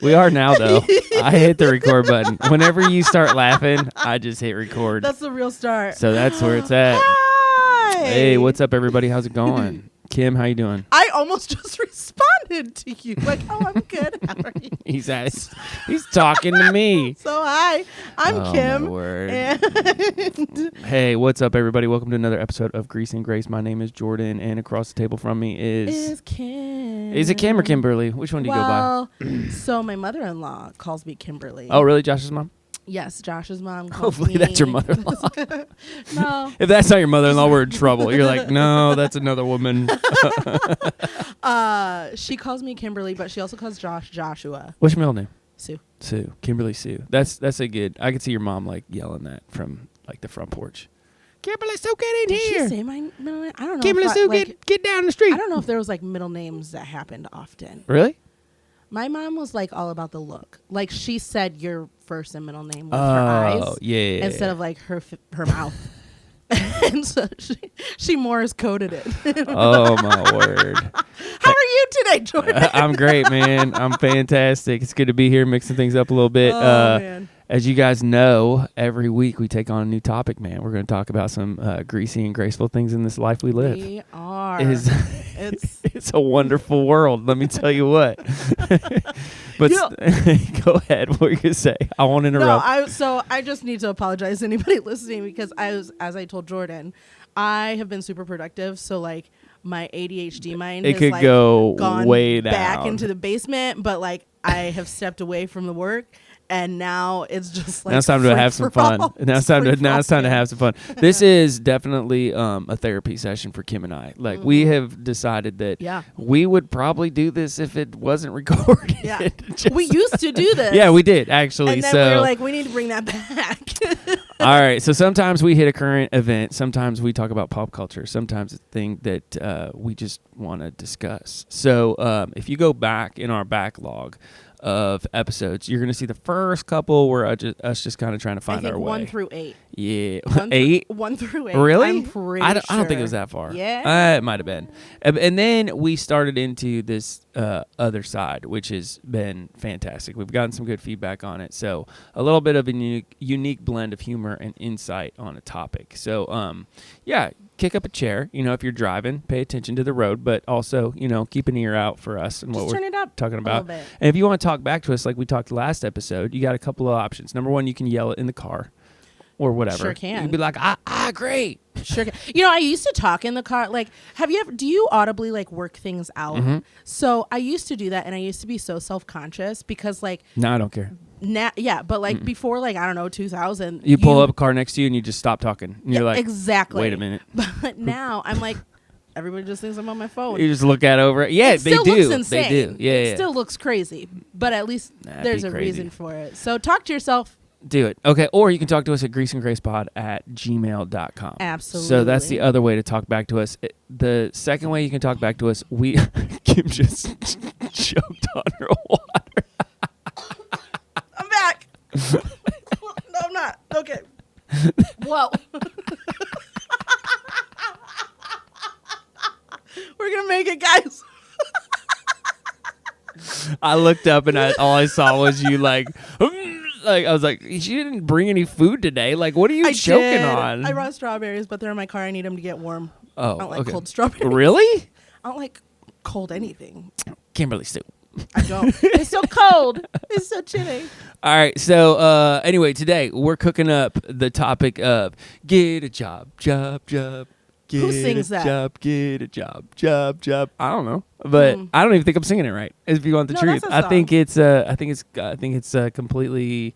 We are now, though. I hit the record button. Whenever you start laughing, I just hit record. That's the real start. So that's where it's at. Hi. Hey, what's up, everybody? How's it going? Kim, how you doing? I almost just responded to you. Like, oh, I'm good. How are you? He's talking to me. So, hi. I'm Kim. My word. And Hey, what's up, everybody? Welcome to another episode of Grease and Grace. My name is Jordan, and across the table from me is Kim. Is it Kim or Kimberly? Which one do you go by? So my mother-in-law calls me Kimberly. Oh, really? Josh's mom? Yes, Josh's mom calls Hopefully me. that's your mother-in-law. No. If that's not your mother-in-law, we're in trouble. You're like, no, that's another woman. She calls me Kimberly, but she also calls Josh Joshua. What's your middle name? Sue. Sue. Kimberly Sue. That's a good. I could see your mom like yelling that from like the front porch. Kimberly Sue, get in Did here. she say my middle name? I don't know. Kimberly Sue, get down the street. I don't know if there was like middle names that happened often. Really? My mom was like all about the look. Like she said your first and middle name with her eyes. Yeah. Instead of like her mouth. And so she Morse coded it. Oh, my word. How are you today, Jordan? I'm great, man. I'm fantastic. It's good to be here, mixing things up a little bit. Oh, man. As you guys know, every week we take on a new topic, man. We're going to talk about some greasy and graceful things in this life we live. We are. It's a wonderful world, let me tell you what. But go ahead. What were you going to say? I won't interrupt. So I just need to apologize to anybody listening because as I told Jordan, I have been super productive. So like my ADHD mind it has could like go gone way down. back into the basement, but like I have stepped away from the work. And now it's just like now it's time to have some fun. Now it's time to have some fun. This is definitely a therapy session for Kim and I. Like we have decided that we would probably do this if it wasn't recorded. Yeah. We used to do this. Yeah, we did actually. And then so we were like, we need to bring that back. all right. So sometimes we hit a current event. Sometimes we talk about pop culture. Sometimes it's a thing that we just want to discuss. So if you go back in our backlog of episodes, you're going to see the first couple were us just kind of trying to find our way. 1 through 8. Yeah. 8? 1 through 8. Really? I'm pretty I don't think it sure. was that far. Yeah. It might have been. And then we started into this other side, which has been fantastic. We've gotten some good feedback on it. So a little bit of a unique blend of humor and insight on a topic. So, kick up a chair. You know, if you're driving, pay attention to the road, but also, keep an ear out for us and what turn we're it up talking about. a little bit. And if you want to talk back to us like we talked last episode, you got a couple of options. Number one, you can yell it in the car or whatever. Sure can. You can be like, great. Sure can. I used to talk in the car. Like, do you audibly like work things out? Mm-hmm. So I used to do that, and I used to be so self-conscious because like. No, I don't care. But like before, like, I don't know, 2000. You pull up a car next to you and you just stop talking. And you're like, exactly. Wait a minute. But now I'm like, everybody just thinks I'm on my phone. You just look at over it. Yeah, they do. Looks insane. They do. Yeah, it still looks crazy, but at least there's a reason for it. So talk to yourself. Do it. Okay. Or you can talk to us at greaseandgracepod@gmail.com. Absolutely. So that's the other way to talk back to us. The second way you can talk back to us, Kim just choked on her water. I'm back. No, I'm not. Okay. Whoa. We're going to make it, guys. I looked up and all I saw was you like I was like, she didn't bring any food today. Like, what are you choking on? I brought strawberries, but they're in my car. I need them to get warm. Oh, I don't like cold strawberries. Really? I don't like cold anything. Kimberly Sue. I don't. It's so cold. It's so chilly. All right. So anyway, today we're cooking up the topic of get a job. Get Who sings that? Get a job. I don't know, but I don't even think I'm singing it right. If you want the truth, that's a I think it's completely.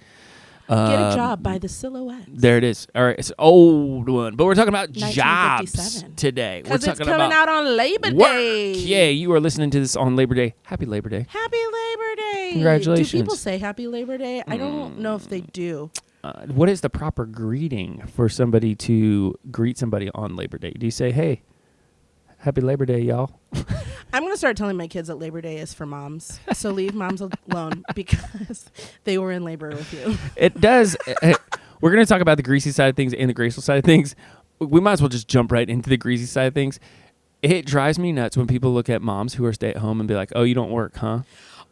Get a Job by the Silhouettes. There it is. All right, it's an old one, but we're talking about jobs today. We're Because it's talking coming about out on Labor work. Day. Yeah, you are listening to this on Labor Day. Happy Labor Day. Happy Labor Day. Congratulations. Do people say Happy Labor Day? I don't know if they do. What is the proper greeting for somebody to greet somebody on Labor Day? Do you say, hey, happy Labor Day, y'all? I'm going to start telling my kids that Labor Day is for moms. So leave moms alone because they were in labor with you. It does. We're going to talk about the greasy side of things and the graceful side of things. We might as well just jump right into the greasy side of things. It drives me nuts when people look at moms who are stay at home and be like, oh, you don't work, huh?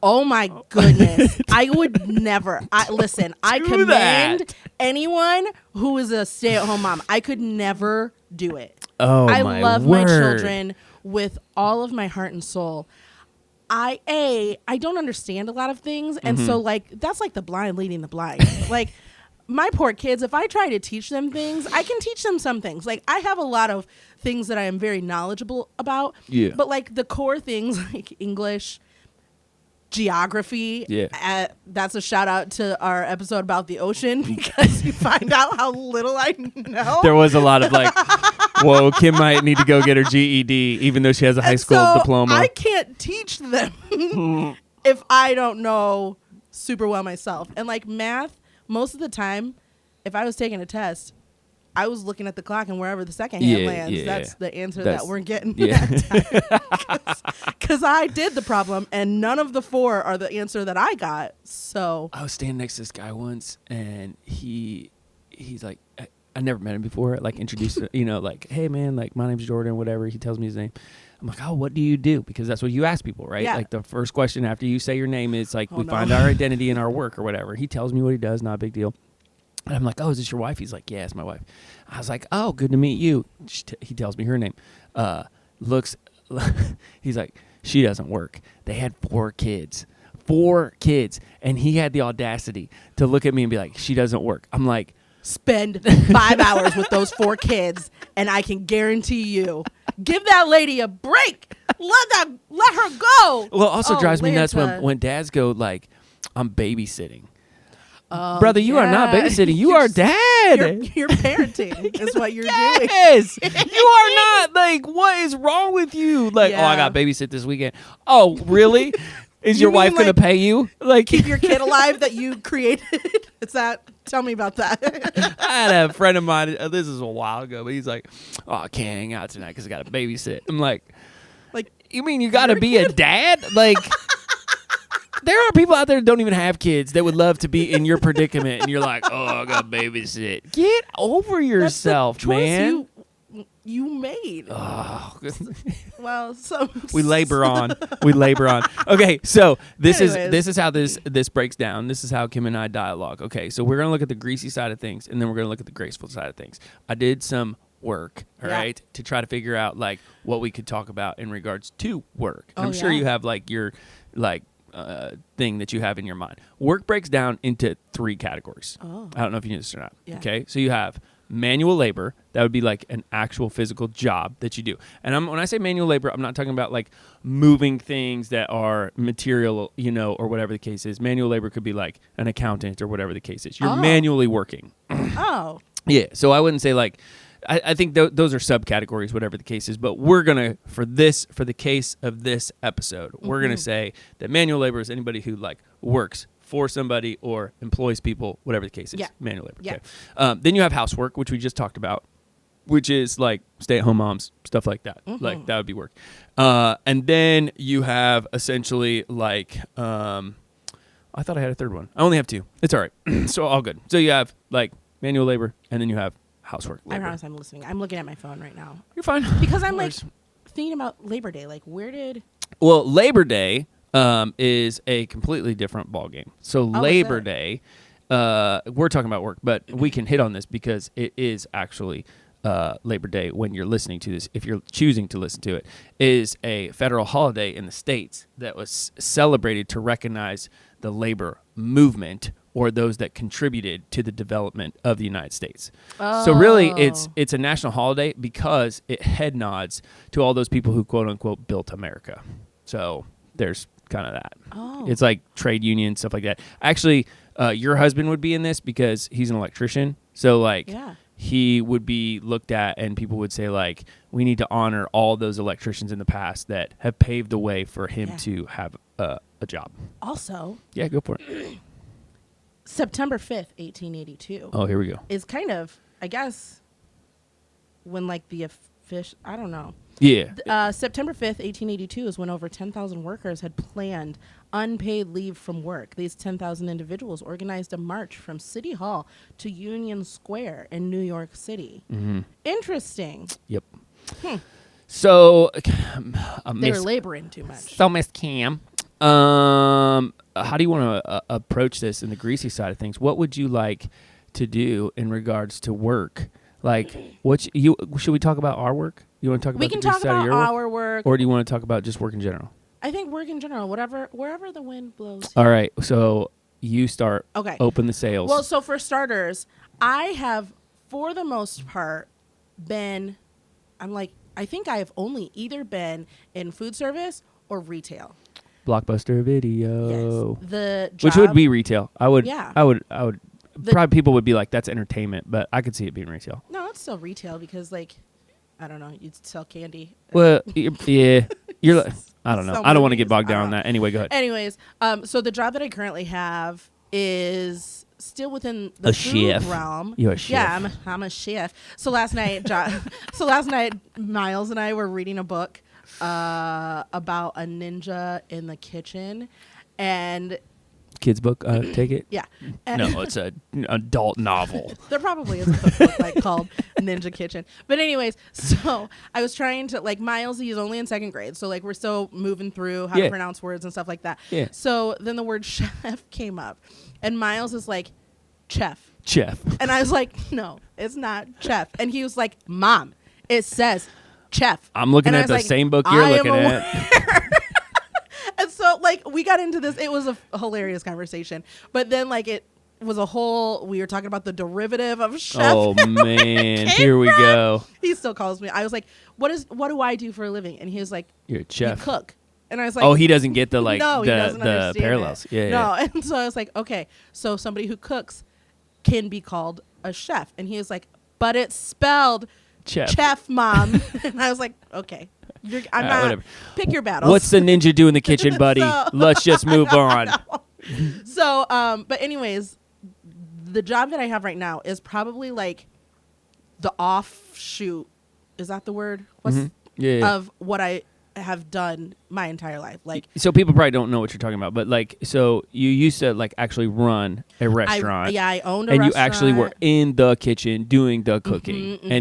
Oh my goodness. I would never. Listen, I Do commend that. anyone who is a stay-at-home mom. I could never do it. Oh, I my love word. my children with all of my heart and soul. I don't understand a lot of things, and so like that's like the blind leading the blind. Like my poor kids, if I try to teach them things, I can teach them some things. Like I have a lot of things that I am very knowledgeable about. Yeah. But like the core things like English, geography. Yeah. That's a shout out to our episode about the ocean because you find out how little I know. There was a lot of like, whoa, Kim might need to go get her GED, even though she has a high school diploma. I can't teach them if I don't know super well myself. And like math, most of the time, if I was taking a test, I was looking at the clock and wherever the second hand lands, that's the answer that we're getting that time. Because I did the problem and none of the 4 are the answer that I got. So I was standing next to this guy once, and he's like, I never met him before. Like introduced, like, hey man, like my name's Jordan, whatever. He tells me his name. I'm like, oh, what do you do? Because that's what you ask people, right? Yeah. Like the first question after you say your name is like, we find our identity in our work or whatever. He tells me what he does, not a big deal. And I'm like, oh, is this your wife? He's like, yeah, it's my wife. I was like, oh, good to meet you. He tells me her name. He's like, she doesn't work. They had 4 kids. 4 kids. And he had the audacity to look at me and be like, she doesn't work. I'm like, spend 5 hours with those 4 kids and I can guarantee you, give that lady a break. Let her go. Well, it also drives me nuts Lanta. when dads go like, I'm babysitting. Oh, Brother, you are not babysitting. You are dad. You're parenting is what you're doing. Yes. You are not. Like, what is wrong with you? Like, oh, I got babysit this weekend. Oh, really? Is your wife going to pay you? Like, keep your kid alive that you created? Is that? Tell me about that. I had a friend of mine, this is a while ago, but he's like, oh, I can't hang out tonight because I got to babysit. I'm like, you mean you got to be a dad? Like, there are people out there that don't even have kids that would love to be in your predicament, and you're like, oh, I got to babysit. Get over yourself, That's the choice man. You made. Oh. Well, so we labor on. Okay, so this Anyways. is how this breaks down. This is how Kim and I dialogue. Okay, so we're gonna look at the greasy side of things, and then we're gonna look at the graceful side of things. I did some work, all right, to try to figure out like what we could talk about in regards to work. And I'm sure you have like your like thing that you have in your mind. Work breaks down into 3 categories. Oh. I don't know if you knew this or not. Yeah. Okay, so you have manual labor. That would be like an actual physical job that you do. And when I say manual labor, I'm not talking about like moving things that are material, or whatever the case is. Manual labor could be like an accountant or whatever the case is. You're manually working. Oh. Yeah. So I wouldn't say like, I think those are subcategories, whatever the case is. But we're going to, for the case of this episode, we're going to say that manual labor is anybody who like works for somebody or employs people, whatever the case is. Yeah. Manual labor. Yeah. Okay. Then you have housework, which we just talked about, which is like stay-at-home moms, stuff like that. Like that would be work. And then you have essentially like, I thought I had a third one. I only have 2. It's all right. So all good. So you have like manual labor, and then you have housework labor. I promise I'm listening. I'm looking at my phone right now. You're fine. Because I'm like thinking about Labor Day. Like, where did... Well, Labor Day is a completely different ballgame. So Labor Day, we're talking about work, but we can hit on this because it is actually Labor Day when you're listening to this, if you're choosing to listen to it, is a federal holiday in the States that was celebrated to recognize the labor movement or those that contributed to the development of the United States. Oh. So really, it's a national holiday because it head nods to all those people who, quote unquote, built America. So there's kind of that. Oh. It's like trade union, stuff like that. Actually, your husband would be in this because he's an electrician. So like he would be looked at and people would say like, we need to honor all those electricians in the past that have paved the way for him to have a job. Also... Yeah, go for it. September 5th, 1882. Oh, here we go. Is kind of, I guess, when like the official, I don't know. Yeah. September 5th, 1882 is when over 10,000 workers had planned unpaid leave from work. These 10,000 individuals organized a march from City Hall to Union Square in New York City. Mm-hmm. Interesting. Yep. So, They were laboring too much. So, Miss Cam, How do you want to approach this in the greasy side of things? What would you like to do in regards to work? Like, should we talk about our work? You want to talk about We the can greasy talk side of about your work? our work. Or do you want to talk about just work in general? I think work in general, wherever the wind blows. All right, so you start. Okay. Open the sails. Well, so for starters, I have, for the most part, I think I have only either been in food service or retail. Blockbuster Video. Yes. The job, which would be retail. I would. Yeah. I would. Probably people would be like, "That's entertainment," but I could see it being retail. No, it's still retail because, like, I don't know, you'd sell candy. Well, yeah, you're. Like, I don't know. Some I don't want to movies, get bogged I down don't on know. that. Anyway, go ahead. Anyways, so the job that I currently have is still within the A food chef. realm. You're a chef. Yeah, I'm a chef. So last night, Miles and I were reading a book about a ninja in the kitchen, and Kids book. Take it. yeah, No, it's an adult novel. there probably is a cookbook like called Ninja Kitchen. But anyways, so I was trying to, like, Miles, he's only in second grade. So, like, we're still moving through how to pronounce words and stuff like that. Yeah. So then the word chef came up. And Miles is like, chef. Chef. And I was like, no, it's not chef. And he was like, Mom, it says chef. I'm looking And I at was the like, same book you're I am looking aware. at. And so, like, we got into this. It was a hilarious conversation. But then, like, it was we were talking about the derivative of chef. Oh man, here we go. He still calls me. I was like, what do I do for a living? And he was like, You're a you chef. cook. And I was like, Oh, he doesn't get the like no, he doesn't the understand parallels. it. Yeah, No, yeah. and so I was like, okay, so somebody who cooks can be called a chef. And he was like, but it's spelled chef, Mom. And I was like, okay, I'm not. Whatever. Pick your battles. What's the ninja do in the kitchen, buddy? So- Let's just move on. So, but anyways, the job that I have right now is probably like the offshoot. Is that the word? Mhm. Yeah. Of what I have done my entire life. Like, So people probably don't know what you're talking about, but like, so you used to like actually run a restaurant. I owned a and restaurant. you actually were in the kitchen doing the cooking. mhm.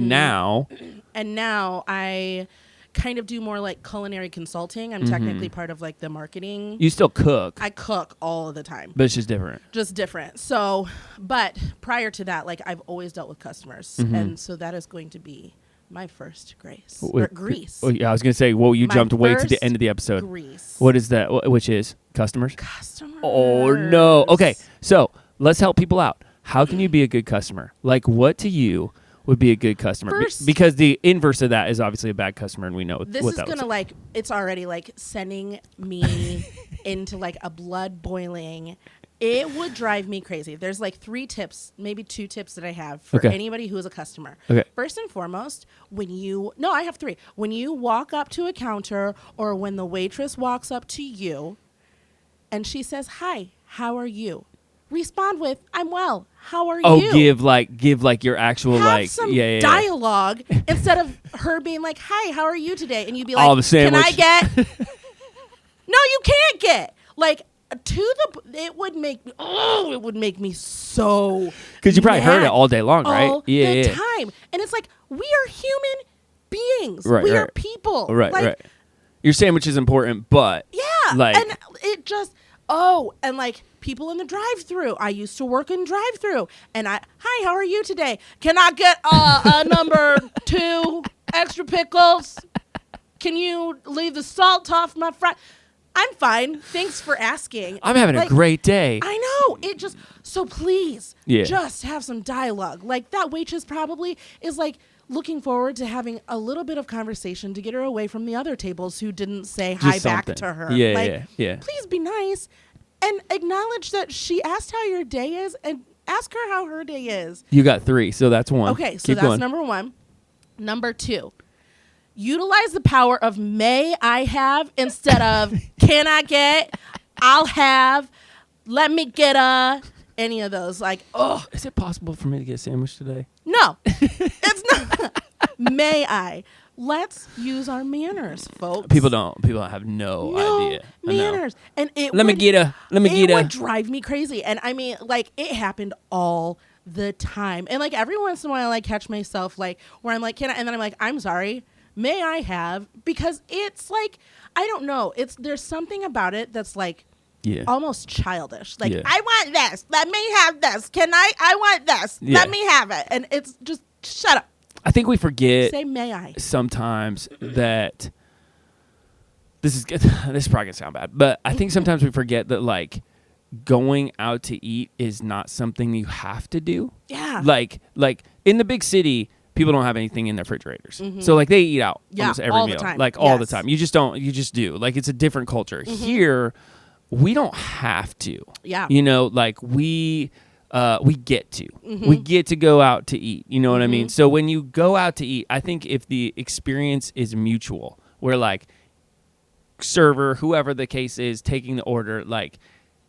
And now, I kind of do more like culinary consulting. I'm technically part of like the marketing. you still cook, I cook all of the time. but it's just different. Just different. So, but prior to that, like, I've always dealt with customers. And so that is going to be my first grease. Or grease. Oh, yeah, I was going to say, well, you My jumped way to the first end of the episode. Grease. What is that? Which is customers? Customers. Oh, no. Okay, so let's help people out. How can you be a good customer? Like, what to you would be a good customer? First- Because the inverse of that is obviously a bad customer, and we know This what is that going to, looks like, it's already, like, sending me into, like, a blood boiling. It would drive me crazy. There's like 3 tips, maybe 2 tips that I have for Okay. anybody who is a customer. Okay. First and foremost, I have 3. When you walk up to a counter or when the waitress walks up to you and she says, "Hi, how are you?" Respond with, "I'm well. How are Oh, you?" give like your actual Have like some yeah. dialogue instead of her being like, "Hi, how are you today?" And you'd be All like, the sandwich. "Can I get?" No, you can't get. Like, it would make me so, Because you probably heard it mad all day long, right? all the time. And it's like, we are human beings. Right, we are right. people. Right, like, right. Your sandwich is important, but yeah. like And it just, and like people in the drive-thru. I used to work in drive-thru, and hi, how are you today? Can I get a number 2 extra pickles? Can you leave the salt off my fry? I'm fine. Thanks for asking. I'm having a great day. I know. It just, so please, just have some dialogue. Like, that waitress probably is like looking forward to having a little bit of conversation to get her away from the other tables who didn't say hi Just back something. to her. Yeah, like, yeah. please be nice and acknowledge that she asked how your day is and ask her how her day is. You got 3, so that's 1. Okay, so Keep that's going. number 1. Number 2. Utilize the power of may I have instead of can I get, I'll have, let me get any of those. Like, Is it possible for me to get a sandwich today? no, it's not. May I? Let's use our manners, folks. People have no idea. I know. Manners. And it Let me get a. it would drive me crazy. And I mean, like, it happened all the time. And like every once in a while I catch myself like where I'm like, can I? And then I'm like, I'm sorry. may I have, because it's like, I don't know, there's something about it that's like almost childish. Like, I want this. Let me have this. I want this. Let me have it. And it's just, shut up. I think we forget. Say, may I? Sometimes that this is probably gonna sound bad, but I think sometimes we forget that like going out to eat is not something you have to do. Yeah. Like in the big city, people don't have anything in their refrigerators, so like they eat out almost every meal, all the time. You just do. Like it's a different culture. Here, we don't have to. Yeah. You know, like we get to. We get to go out to eat. You know what I mean? So when you go out to eat, I think if the experience is mutual, where like server, whoever the case is, taking the order, like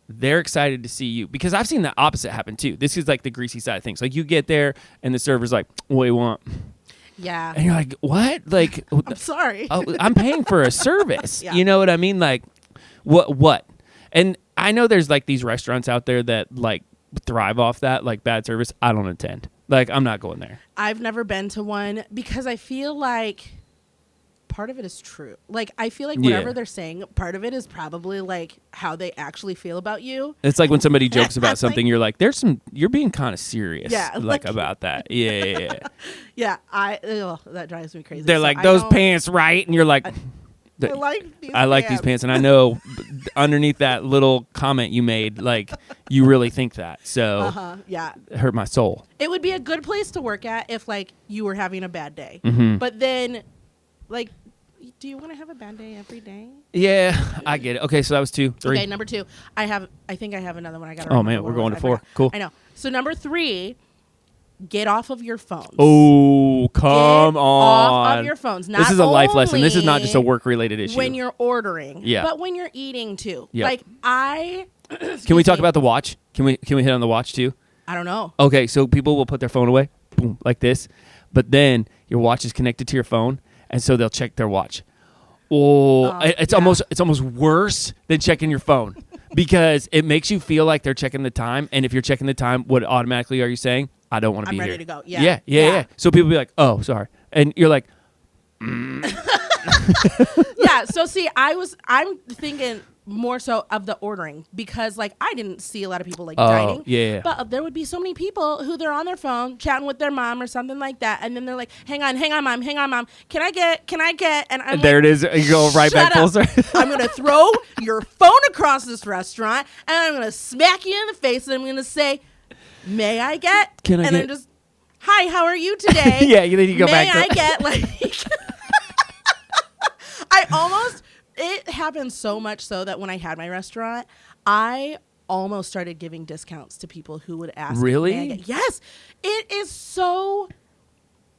they're excited to see you. Because I've seen the opposite happen too. This is like the greasy side of things. Like you get there and the server's like, what do you want? Yeah. And you're like, what? Like, I'm sorry. I'm paying for a service. Yeah. You know what I mean? Like, what? And I know there's like these restaurants out there that like thrive off that, like bad service. I don't attend. Like, I'm not going there. I've never been to one because I feel like part of it is true. Like, I feel like whatever they're saying, part of it is probably like how they actually feel about you. It's like when somebody jokes about something, you're like, you're being kind of serious. Yeah, like about that. Yeah. Yeah. That drives me crazy. They're So like, those pants, right? And you're like, I like these pants. And I know underneath that little comment you made, like, you really think that. So yeah, it hurt my soul. It would be a good place to work at if like you were having a bad day. But then like, do you want to have a bad day every day? Yeah, I get it. Okay, so that was 2, 3. Okay, number 2. I think I have another one. I got. Oh man, we're going to 4. Cool. I know. So number 3, get off of your phones. Oh, come get on! Off of your phones. Not this is a life lesson. This is not just a work-related issue. When you're ordering, yeah, but when you're eating too. Yep. Like Can we talk about the watch? Can we hit on the watch too? I don't know. Okay, so people will put their phone away, boom, like this, but then your watch is connected to your phone, and so they'll check their watch. It's almost worse than checking your phone because it makes you feel like they're checking the time, and if you're checking the time, what automatically are you saying? I don't want to be here. I'm ready to go. Yeah. Yeah. So people be like, "Oh, sorry," and you're like, Yeah. So see, I'm thinking more so of the ordering because like I didn't see a lot of people like dining. Yeah. But there would be so many people who they're on their phone chatting with their mom or something like that, and then they're like, hang on, mom. Can I get? And I'm there like, it is. You go right back full circle. I'm gonna throw your phone across this restaurant, and I'm gonna smack you in the face, and I'm gonna say, may I get? Can I and get? I'm just, hi, how are you today? Yeah, then you go may back to I get like it happened so much so that when I had my restaurant, I almost started giving discounts to people who would ask. Really? Yes. It is so,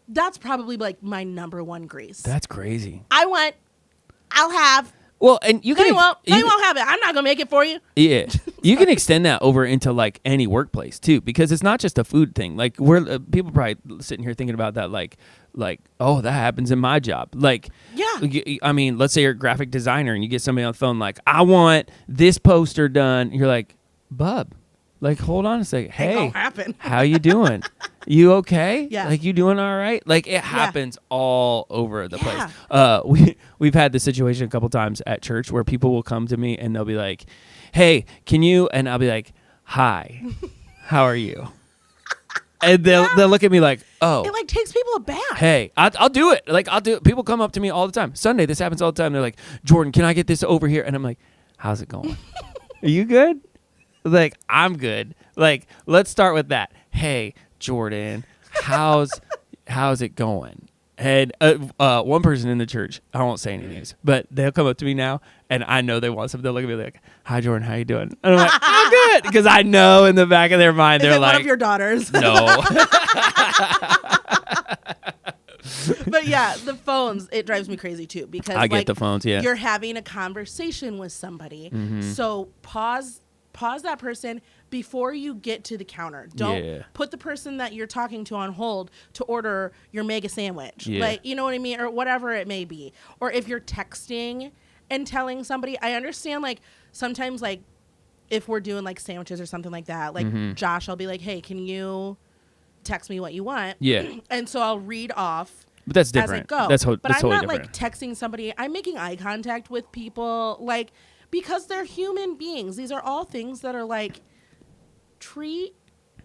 that's probably like my number one grease. That's crazy. I'll have. Well, and you can. You won't have it. I'm not going to make it for you. Yeah. You can extend that over into like any workplace too, because it's not just a food thing. Like we're people probably sitting here thinking about that like, oh, that happens in my job. Like, yeah. I mean, let's say you're a graphic designer and you get somebody on the phone like, I want this poster done. You're like, bub, like, hold on a second. Hey, ain't gonna happen. How you doing? You okay? Yeah. Like, you doing all right? Like, it happens all over the place. We've had this situation a couple times at church where people will come to me and they'll be like, hey, can you? And I'll be like, hi, how are you? And they'll look at me like, oh. It like takes people aback. Hey, I'll do it. Like, I'll do it. People come up to me all the time. Sunday, this happens all the time. They're like, Jordan, can I get this over here? And I'm like, how's it going? Are you good? Like, I'm good. Like, let's start with that. Hey, Jordan, how's it going? And one person in the church, I won't say any names, but they'll come up to me now, and I know they want something. They'll look at me like, hi, Jordan, how you doing? And I'm like, I'm good. Because I know in the back of their mind, they're like, one of your daughters? No. But yeah, the phones, it drives me crazy too. Because I get the phones, yeah. You're having a conversation with somebody. Mm-hmm. So pause that person before you get to the counter. Don't put the person that you're talking to on hold to order your mega sandwich. Yeah. Like, you know what I mean? Or whatever it may be. Or if you're texting and telling somebody, I understand like sometimes like if we're doing like sandwiches or something like that, like Josh, I'll be like, hey, can you text me what you want? Yeah. And so I'll read off But that's as I different. go. That's but I'm totally not different. like texting somebody. I'm making eye contact with people, like, because they're human beings. These are all things that are like, treat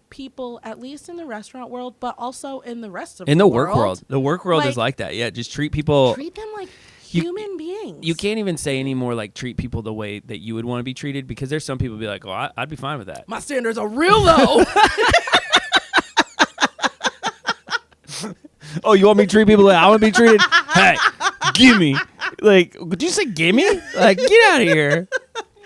people, at least in the restaurant world, but also in the rest of In the the world. work world. The work world is like that. Yeah, just treat people. Treat them like You- human beings. You can't even say anymore like treat people the way that you would want to be treated, because there's some people be like, oh, I'd be fine with that. My standards are real low. Oh, you want me to treat people like I want to be treated? Hey, gimme. Like, did you say gimme? Like, get out of here.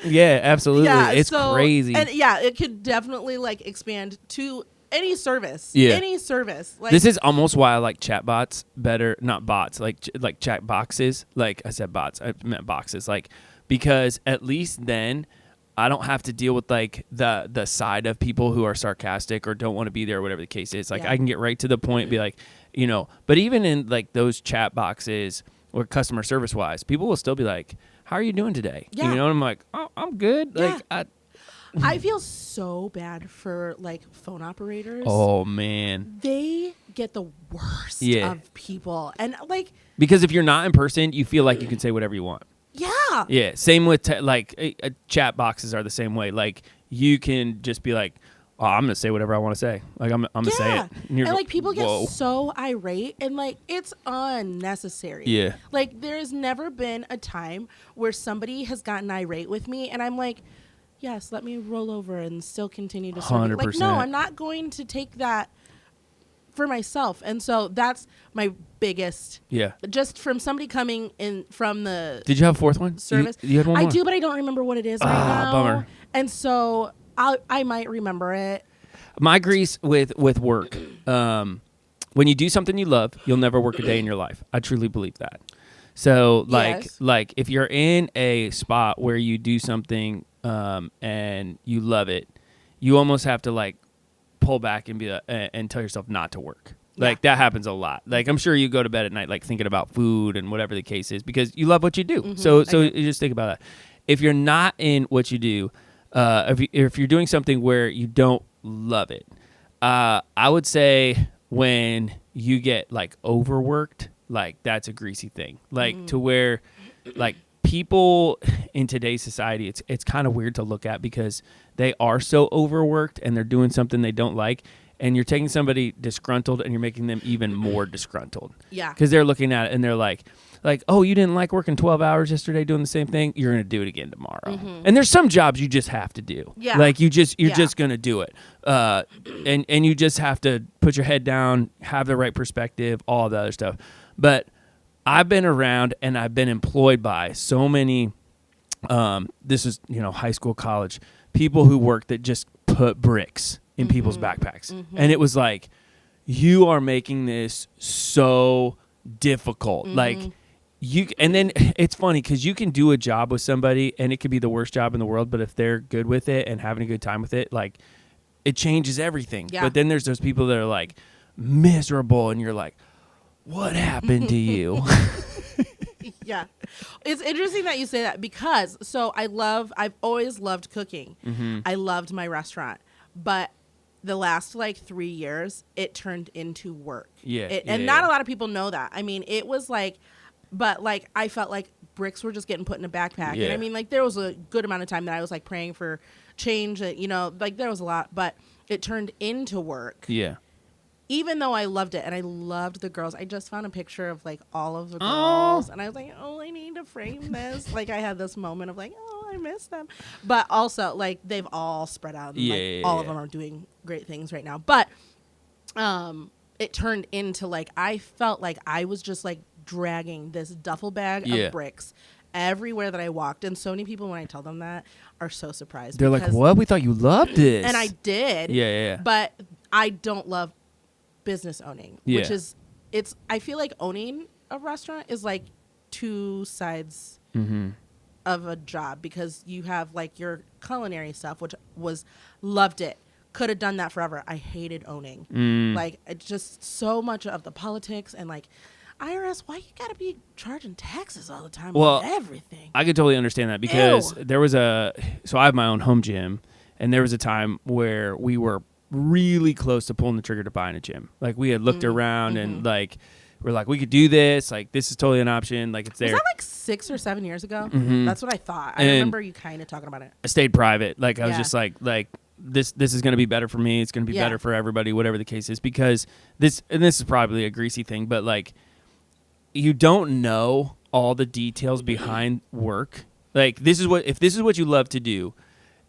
Yeah, absolutely. It's crazy. And yeah, it could definitely like expand to any service. Yeah. Any service. Like, This is almost why I like chatbots better, not bots, like chat boxes. Like I said bots, I meant boxes. Like, because at least then I don't have to deal with like the side of people who are sarcastic or don't want to be there or whatever the case is. Like, Yeah. I can get right to the point, be like, but even in like those chat boxes or customer service wise, people will still be like, how are you doing today? Yeah. And I'm like, oh, I'm good. Yeah. Like, I feel so bad for like phone operators. oh man. They get the worst Yeah. of people. And like, Because if you're not in person, you feel like you can say whatever you want. yeah. Yeah, same with chat boxes are the same way. Like, you can just be like, "Oh, I'm gonna say whatever I want to say. Like, I'm gonna say it." And like people get Whoa. so irate, and like it's unnecessary. Yeah. Like there's never been a time where somebody has gotten irate with me and I'm like, yes, let me roll over and still continue to serve you. Like, 100%. no, I'm not going to take that for myself. And so that's my biggest, Yeah. just from somebody coming in from the Did you have a fourth one? service. You had one I more? do, but I don't remember what it is right Ah, now. bummer. And so I might remember it. My grease with work. When you do something you love, you'll never work a day in your life. I truly believe that. So Yes. like if you're in a spot where you do something and you love it, you almost have to like pull back and be and tell yourself not to work. Like, that happens a lot. Like, I'm sure you go to bed at night like thinking about food and whatever the case is because you love what you do. So you just think about that. If you're not in what you do, if you're doing something where you don't love it, I would say when you get like overworked, like that's a greasy thing. Like to where like people in today's society, it's kind of weird to look at because they are so overworked and they're doing something they don't like. And you're taking somebody disgruntled and you're making them even more disgruntled. Yeah. Because they're looking at it and they're like, oh, you didn't like working 12 hours yesterday doing the same thing? You're going to do it again tomorrow. And there's some jobs you just have to do. Yeah. Like you're just going to do it. And you just have to put your head down, have the right perspective, all the other stuff. But I've been around and I've been employed by so many, this is, high school, college, people who work that just put bricks in people's backpacks. And it was like, you are making this so difficult. Like and then it's funny because you can do a job with somebody and it could be the worst job in the world, but if they're good with it and having a good time with it, like it changes everything. Yeah. But then there's those people that are like miserable and you're like, what happened to you? Yeah. It's interesting that you say that because I've always loved cooking. I loved my restaurant, but the last like 3 years it turned into work. And not a lot of people know that. I mean, it was like, but like I felt like bricks were just getting put in a backpack. Yeah. And I mean, like there was a good amount of time that I was like praying for change, like there was a lot, but it turned into work. Yeah. Even though I loved it and I loved the girls, I just found a picture of like all of the girls and I was like, oh, I need to frame this. Like I had this moment of like, oh, I miss them. But also like they've all spread out and all of them are doing great things right now. But it turned into like, I felt like I was just like dragging this duffel bag of bricks everywhere that I walked. And so many people, when I tell them that, are so surprised. They're like, what? We thought you loved this. And I did. Yeah. But I don't love business owning, which is I feel like owning a restaurant is like two sides of a job because you have like your culinary stuff, which loved it, could have done that forever. I hated owning. Like it's just so much of the politics and like IRS, why you gotta be charging taxes all the time on everything? I could totally understand that because there was so I have my own home gym and there was a time where we were really close to pulling the trigger to buying a gym. Like we had looked around and like we're like, we could do this. Like, this is totally an option. Like, it's there. Was that like 6 or 7 years ago? Mhm. That's what I thought. I And remember you kind of talking about it. I stayed private. Like, I was Yeah. just like this is going to be better for me. It's going to be Yeah. better for everybody, whatever the case is, because this is probably a greasy thing, but like, you don't know all the details behind work. Like, if this is what you love to do,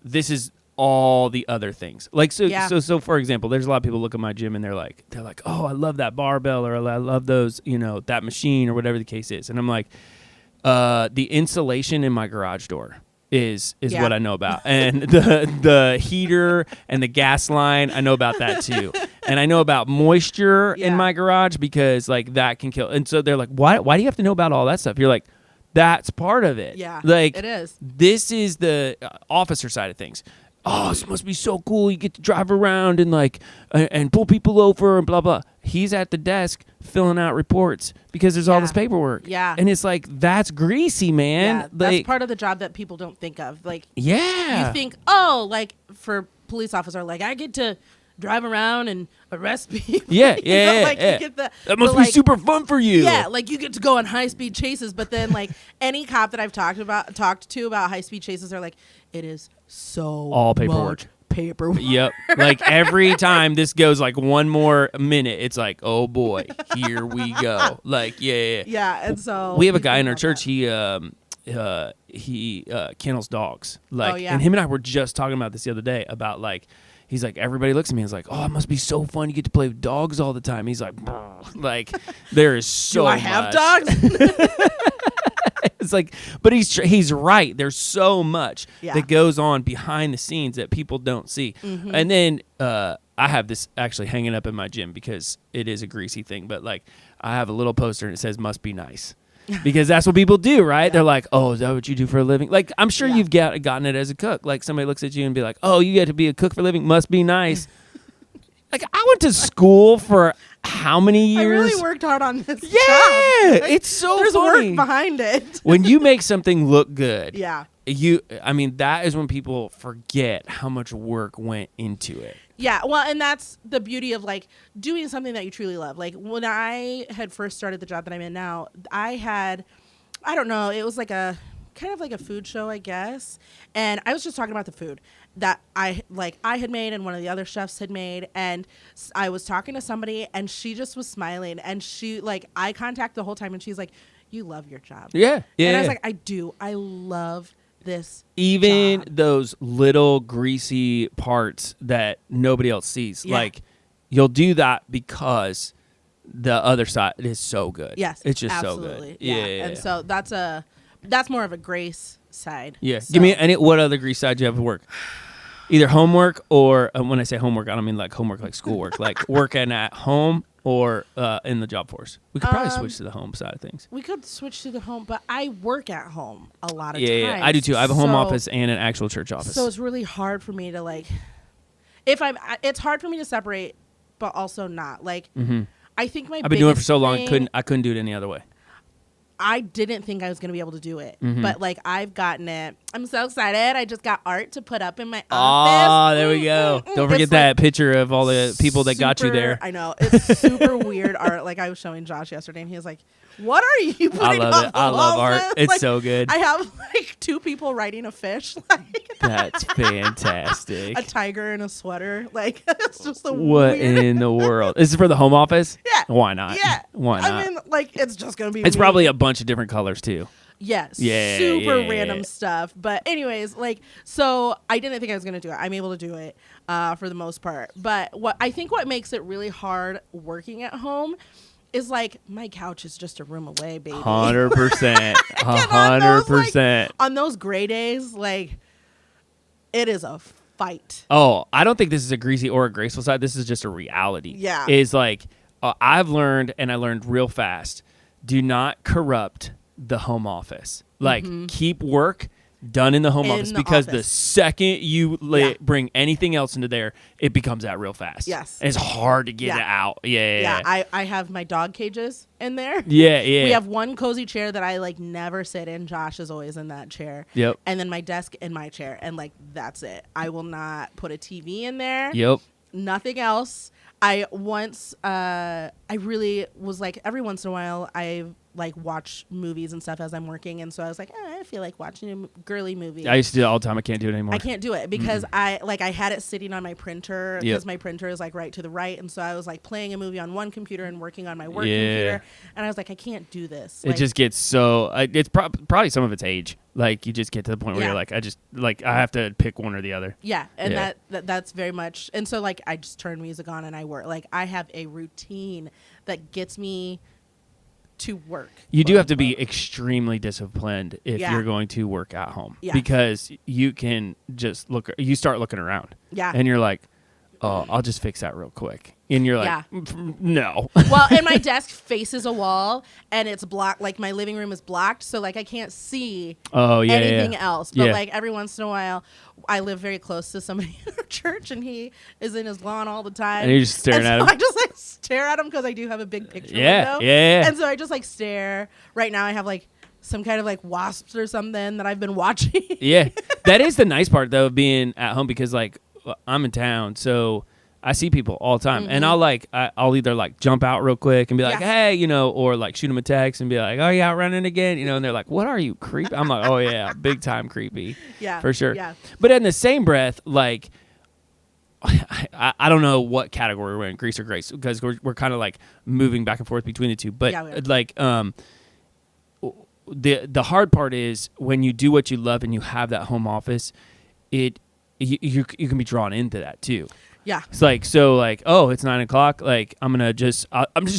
this is all the other things. Like, so for example, there's a lot of people look at my gym and they're like, oh, I love that barbell, or I love those, that machine, or whatever the case is. And I'm like, the insulation in my garage door is what I know about. And the heater and the gas line, I know about that too. And I know about moisture in my garage, because like that can kill. And so they're like, why do you have to know about all that stuff? You're like, that's part of it. Yeah, like it is. This is the officer side of things. Oh, this must be so cool. You get to drive around and like and pull people over and blah blah. He's at the desk filling out reports because there's all this paperwork. Yeah, and it's like, that's greasy, man. Yeah, that's part of the job that people don't think of. Like, yeah, you think, oh, like for police officer, like I get to drive around and arrest people. Yeah, You get that must be super fun for you. Yeah, like you get to go on high speed chases, but then like any cop that I've talked to about high speed chases are like, it is so all paperwork. much paperwork. Yep. Like, every time this goes like one more minute, it's like, oh boy, here we go. Like, yeah. Yeah, and so we have a guy in our church. He kennels dogs. Like, and him and I were just talking about this the other day about like, he's like, everybody looks at me and is like, oh, it must be so fun. You get to play with dogs all the time. He's like, like, there is so much. Do I have dogs? It's like, but he's right. There's so much that goes on behind the scenes that people don't see. Mm-hmm. And then I have this actually hanging up in my gym because it is a greasy thing. But like, I have a little poster and it says "must be nice." Because that's what people do, right? Yeah. They're like, oh, is that what you do for a living? Like, I'm sure you've gotten it as a cook. Like, somebody looks at you and be like, oh, you get to be a cook for a living? Must be nice. Like, I went to school for how many years? I really worked hard on this job. Like, it's so there's funny. Work behind it. When you make something look good, that is when people forget how much work went into it. Yeah, well, and that's the beauty of like doing something that you truly love. Like, when I had first started the job that I'm in now, I don't know, it was like a kind of like a food show, I guess. And I was just talking about the food that I had made and one of the other chefs had made. And I was talking to somebody and she just was smiling and she like eye contact the whole time. And she's like, you love your job. Yeah. Yeah. And I was like, I do. I love this even job. Those little greasy parts that nobody else sees. Yeah. Like, you'll do that because the other side is so good. Yes. It's just absolutely. so good. Yeah. And so that's more of a grace side. Yeah. So. Give me what other grease side you have at work? Either homework or when I say homework, I don't mean like homework like schoolwork, like working at home or in the job force. We could probably switch to the home side of things. We could switch to the home, but I work at home a lot of times. Yeah, I do too. I have a home office and an actual church office. So it's really hard for me to like, it's hard for me to separate, but also not. Like, I think I've been doing it for so long, I couldn't do it any other way. I didn't think I was going to be able to do it, but like I've gotten it. I'm so excited. I just got art to put up in my office. Oh, there we go. Don't forget that picture of all the people that got you there. I know. It's super weird art. Like, I was showing Josh yesterday and he was like, what are you putting I love it. I love art. It's like, so good. I have like 2 people riding a fish. Like, that's fantastic. A tiger in a sweater. Like, it's just the what weird. In the world? Is it for the home office? Yeah. Why not? Yeah. Why not? I mean, like, it's just going to be It's probably a bunch of different colors too. Yes. Yeah. Super random stuff. But anyways, like, so I didn't think I was going to do it. I'm able to do it for the most part. But what makes it really hard working at home is like my couch is just a room away, baby. 100%. 100%. On those gray days, like, it is a fight. Oh, I don't think this is a greasy or a graceful side. This is just a reality. Yeah. Is like, I've learned, and I learned real fast, do not corrupt the home office. Like, keep work done in the home office, because the second you bring anything else into there, it becomes out real fast. Yes. And it's hard to get it out. Yeah. I have my dog cages in there. Yeah. We have one cozy chair that I like never sit in. Josh is always in that chair. Yep. And then my desk and my chair, and like that's it. I will not put a TV in there. Yep. Nothing else. I once, I really was like, every once in a while, I like watch movies and stuff as I'm working. And so I was like, I feel like watching a girly movie. I used to do it all the time. I can't do it anymore. I can't do it because I had it sitting on my printer because my printer is like right to the right. And so I was like playing a movie on one computer and working on my work computer. And I was like, I can't do this. It just gets so, it's probably some of its age. Like you just get to the point where you're like, I have to pick one or the other. Yeah. And that's very much. And so like, I just turn music on and I work. Like I have a routine that gets me to work. You do have to be extremely disciplined if you're going to work at home because you can just you start looking around and you're like, oh, I'll just fix that real quick. And you're like, no. Well, and my desk faces a wall and it's blocked. Like my living room is blocked. So like I can't see anything else. But like every once in a while, I live very close to somebody in our church and he is in his lawn all the time. And you're just staring at him. I just like stare at him because I do have a big picture window. Yeah. And so I just like stare. Right now I have like some kind of like wasps or something that I've been watching. Yeah. That is the nice part though of being at home because like I'm in town. So I see people all the time, and I'll either like jump out real quick and be like, hey, you know, or like shoot them a text and be like, oh, you out running again, you know, and they're like, what are you, creepy? I'm like, oh yeah, big time creepy, for sure. Yeah. But in the same breath, like, I don't know what category we're in, Grease or Grace, because we're kind of like moving back and forth between the two. But like, the hard part is when you do what you love and you have that home office, you can be drawn into that too. Yeah. It's like, oh, it's 9 o'clock. Like, I'm just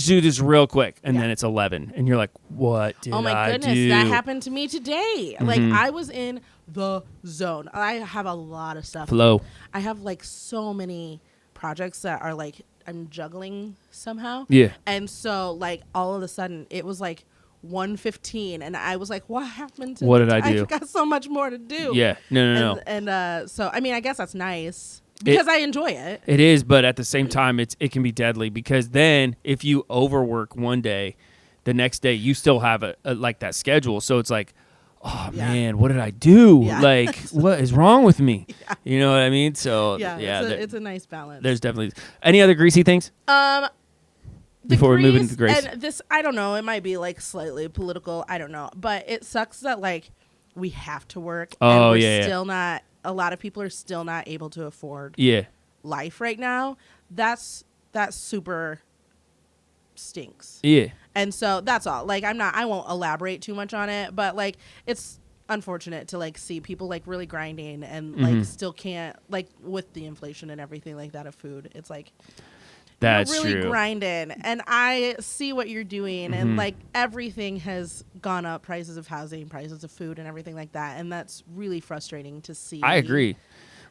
do this real quick. And then it's 11. And you're like, what did I do? Oh my goodness. That happened to me today. Like I was in the zone. I have a lot of stuff. Flow. I have like so many projects that are like, I'm juggling somehow. Yeah. And so like all of a sudden it was like 1:15 and I was like, what happened to what did I do? I've got so much more to do. Yeah. No. And so, I mean, I guess that's nice. Because I enjoy it. It is, but at the same time, it can be deadly because then if you overwork one day, the next day you still have a like that schedule. So it's like, oh man, what did I do? Yeah. Like, what is wrong with me? Yeah. You know what I mean? So it's a nice balance. There's definitely any other greasy things. Before we move into Grace, and this I don't know. It might be like slightly political. I don't know, but it sucks that like we have to work. Oh and we're still not. A lot of people are still not able to afford life right now. That super stinks. Yeah. And so that's all. Like I won't elaborate too much on it, but like it's unfortunate to like see people like really grinding and like still can't like with the inflation and everything like that of food. It's like that's you're really true. grinding, and I see what you're doing, and like everything has gone up, prices of housing, prices of food, and everything like that, and that's really frustrating to see. I agree.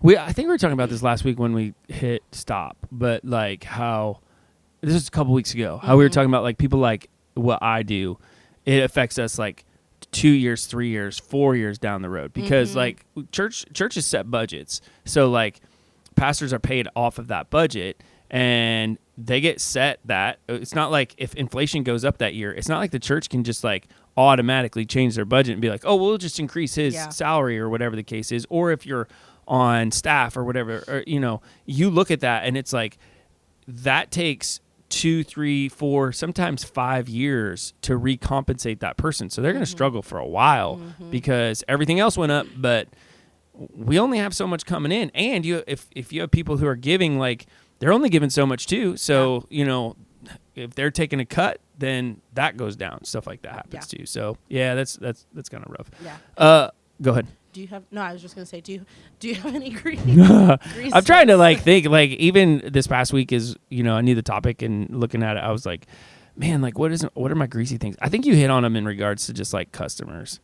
I think we were talking about this last week when we hit stop, but like how this was a couple weeks ago. How we were talking about like people like what I do, it affects us like 2 years, 3 years, 4 years down the road because like churches set budgets, so like pastors are paid off of that budget. And they get set that it's not like if inflation goes up that year, it's not like the church can just like automatically change their budget and be like, oh, we'll just increase his salary or whatever the case is. Or if you're on staff or whatever, or, you know, you look at that and it's like that takes 2, 3, 4, sometimes 5 years to recompensate that person. So they're going to struggle for a while because everything else went up, but we only have so much coming in. And if you have people who are giving like, they're only giving so much too. So, you know, if they're taking a cut, then that goes down. Stuff like that happens too. So yeah, that's kind of rough. Yeah. Go ahead. Do you have, no, I was just going to say, do you have any grease? I'm trying to like think like even this past week is, you know, I knew the topic and looking at it, I was like, man, like what are my greasy things? I think you hit on them in regards to just like customers.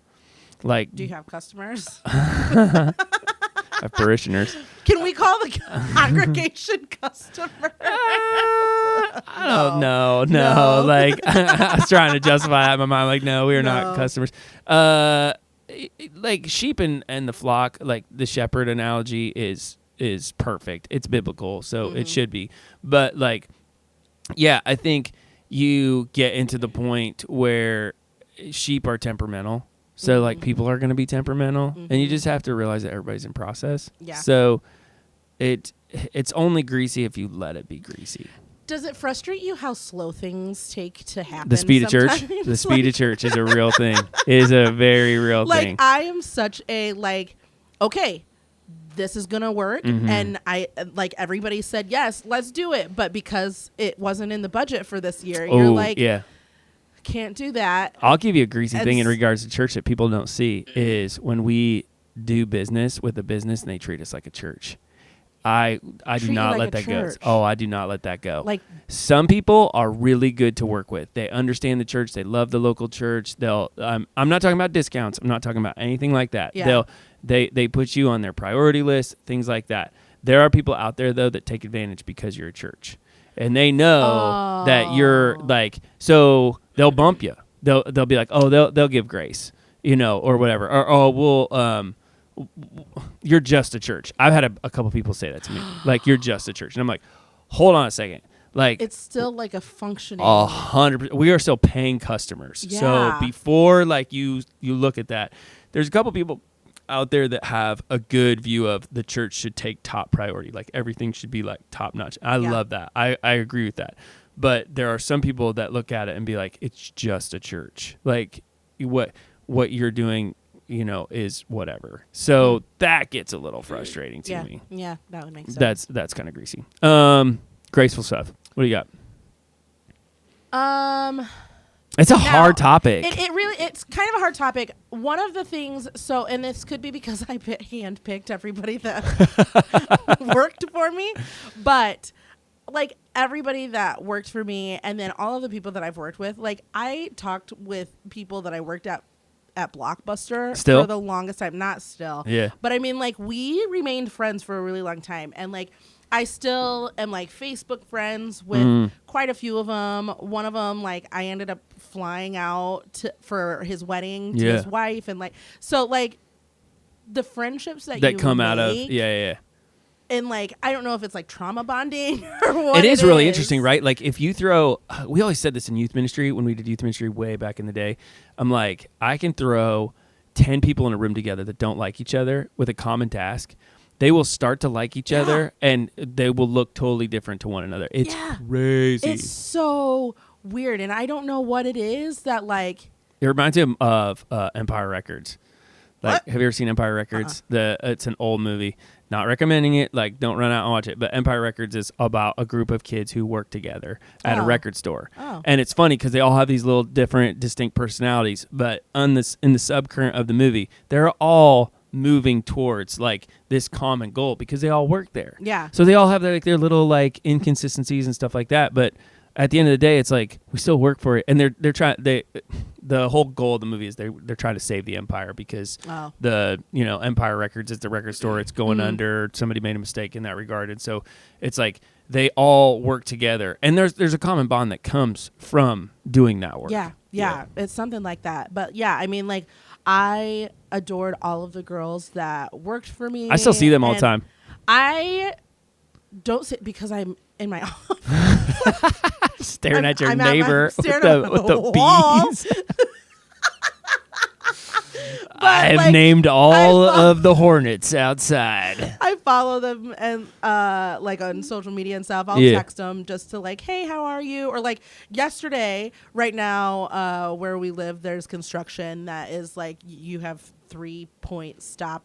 Like, do you have customers? I have parishioners. Can we call the congregation customer? I don't know. No. Like I was trying to justify that in my mind. Like, no, we are not customers. Like sheep and the flock, like the shepherd analogy is perfect. It's biblical, so it should be. But like, yeah, I think you get into the point where sheep are temperamental. So, like, people are going to be temperamental, and you just have to realize that everybody's in process. Yeah. So, it's only greasy if you let it be greasy. Does it frustrate you how slow things take to happen? The speed of church. sometimes? The speed of church is a real thing. It is a very real thing. I am such a okay, this is gonna work, and I everybody said yes, let's do it, but because it wasn't in the budget for this year, you're like, yeah, can't do that. I'll give you a greasy thing in regards to church that people don't see is when we do business with a business and they treat us like a church. I do not let that go. Oh, I do not let that go. Like, some people are really good to work with. They understand the church. They love the local church. They'll. I'm not talking about discounts. I'm not talking about anything like that. Yeah. They put you on their priority list, things like that. There are people out there though that take advantage because you're a church, and they know that you're so they'll bump you. They'll be like, oh, they'll give grace, or whatever, or we'll you're just a church. I've had a couple people say that to me, like, you're just a church, and I'm like, hold on a second, like, it's still like a functioning 100%. We are still paying customers, so before you look at that, there's a couple people out there that have a good view of the church should take top priority, like everything should be like top notch. I love that. I agree with that, but there are some people that look at it and be like, it's just a church, like what you're doing is whatever. So that gets a little frustrating to me. Yeah, that would make sense. That's kind of greasy. Graceful stuff. What do you got? It's a hard topic. It's kind of a hard topic. One of the things, and this could be because I handpicked everybody that worked for me, but everybody that worked for me, and then all of the people that I've worked with, I talked with people that I worked at Blockbuster for the longest time. Not still. Yeah. But I mean, we remained friends for a really long time. And I still am Facebook friends with quite a few of them. One of them, I ended up flying out for his wedding to his wife. And the friendships that you come make, out of. Yeah. And I don't know if it's trauma bonding or what. It is really interesting, right? If you throw, we always said this in youth ministry when we did youth ministry way back in the day. I'm like, I can throw 10 people in a room together that don't like each other with a common task. They will start to like each other, and they will look totally different to one another. It's crazy. It's so weird, and I don't know what it is that It reminds me of Empire Records. Have you ever seen Empire Records? It's an old movie. Not recommending it. Don't run out and watch it. But Empire Records is about a group of kids who work together at a record store. Oh. And it's funny because they all have these little different, distinct personalities. But in the subcurrent of the movie, they're all moving towards this common goal because they all work there. Yeah. So they all have their little inconsistencies and stuff like that. But at the end of the day, it's we still work for it, and they're trying. The whole goal of the movie is they're trying to save the empire because the Empire Records is the record store. It's going under. Somebody made a mistake in that regard, and so it's they all work together, and there's a common bond that comes from doing that work. Yeah, it's something like that. But yeah, I mean, I adored all of the girls that worked for me. I still see them all the time. I don't sit because I'm in my office. Staring at your neighbor with the bees. I've named all of the hornets outside. I follow them and on social media and stuff. I'll text them just to hey, how are you? Or yesterday, right now, where we live, there's construction that is you have 3-point stop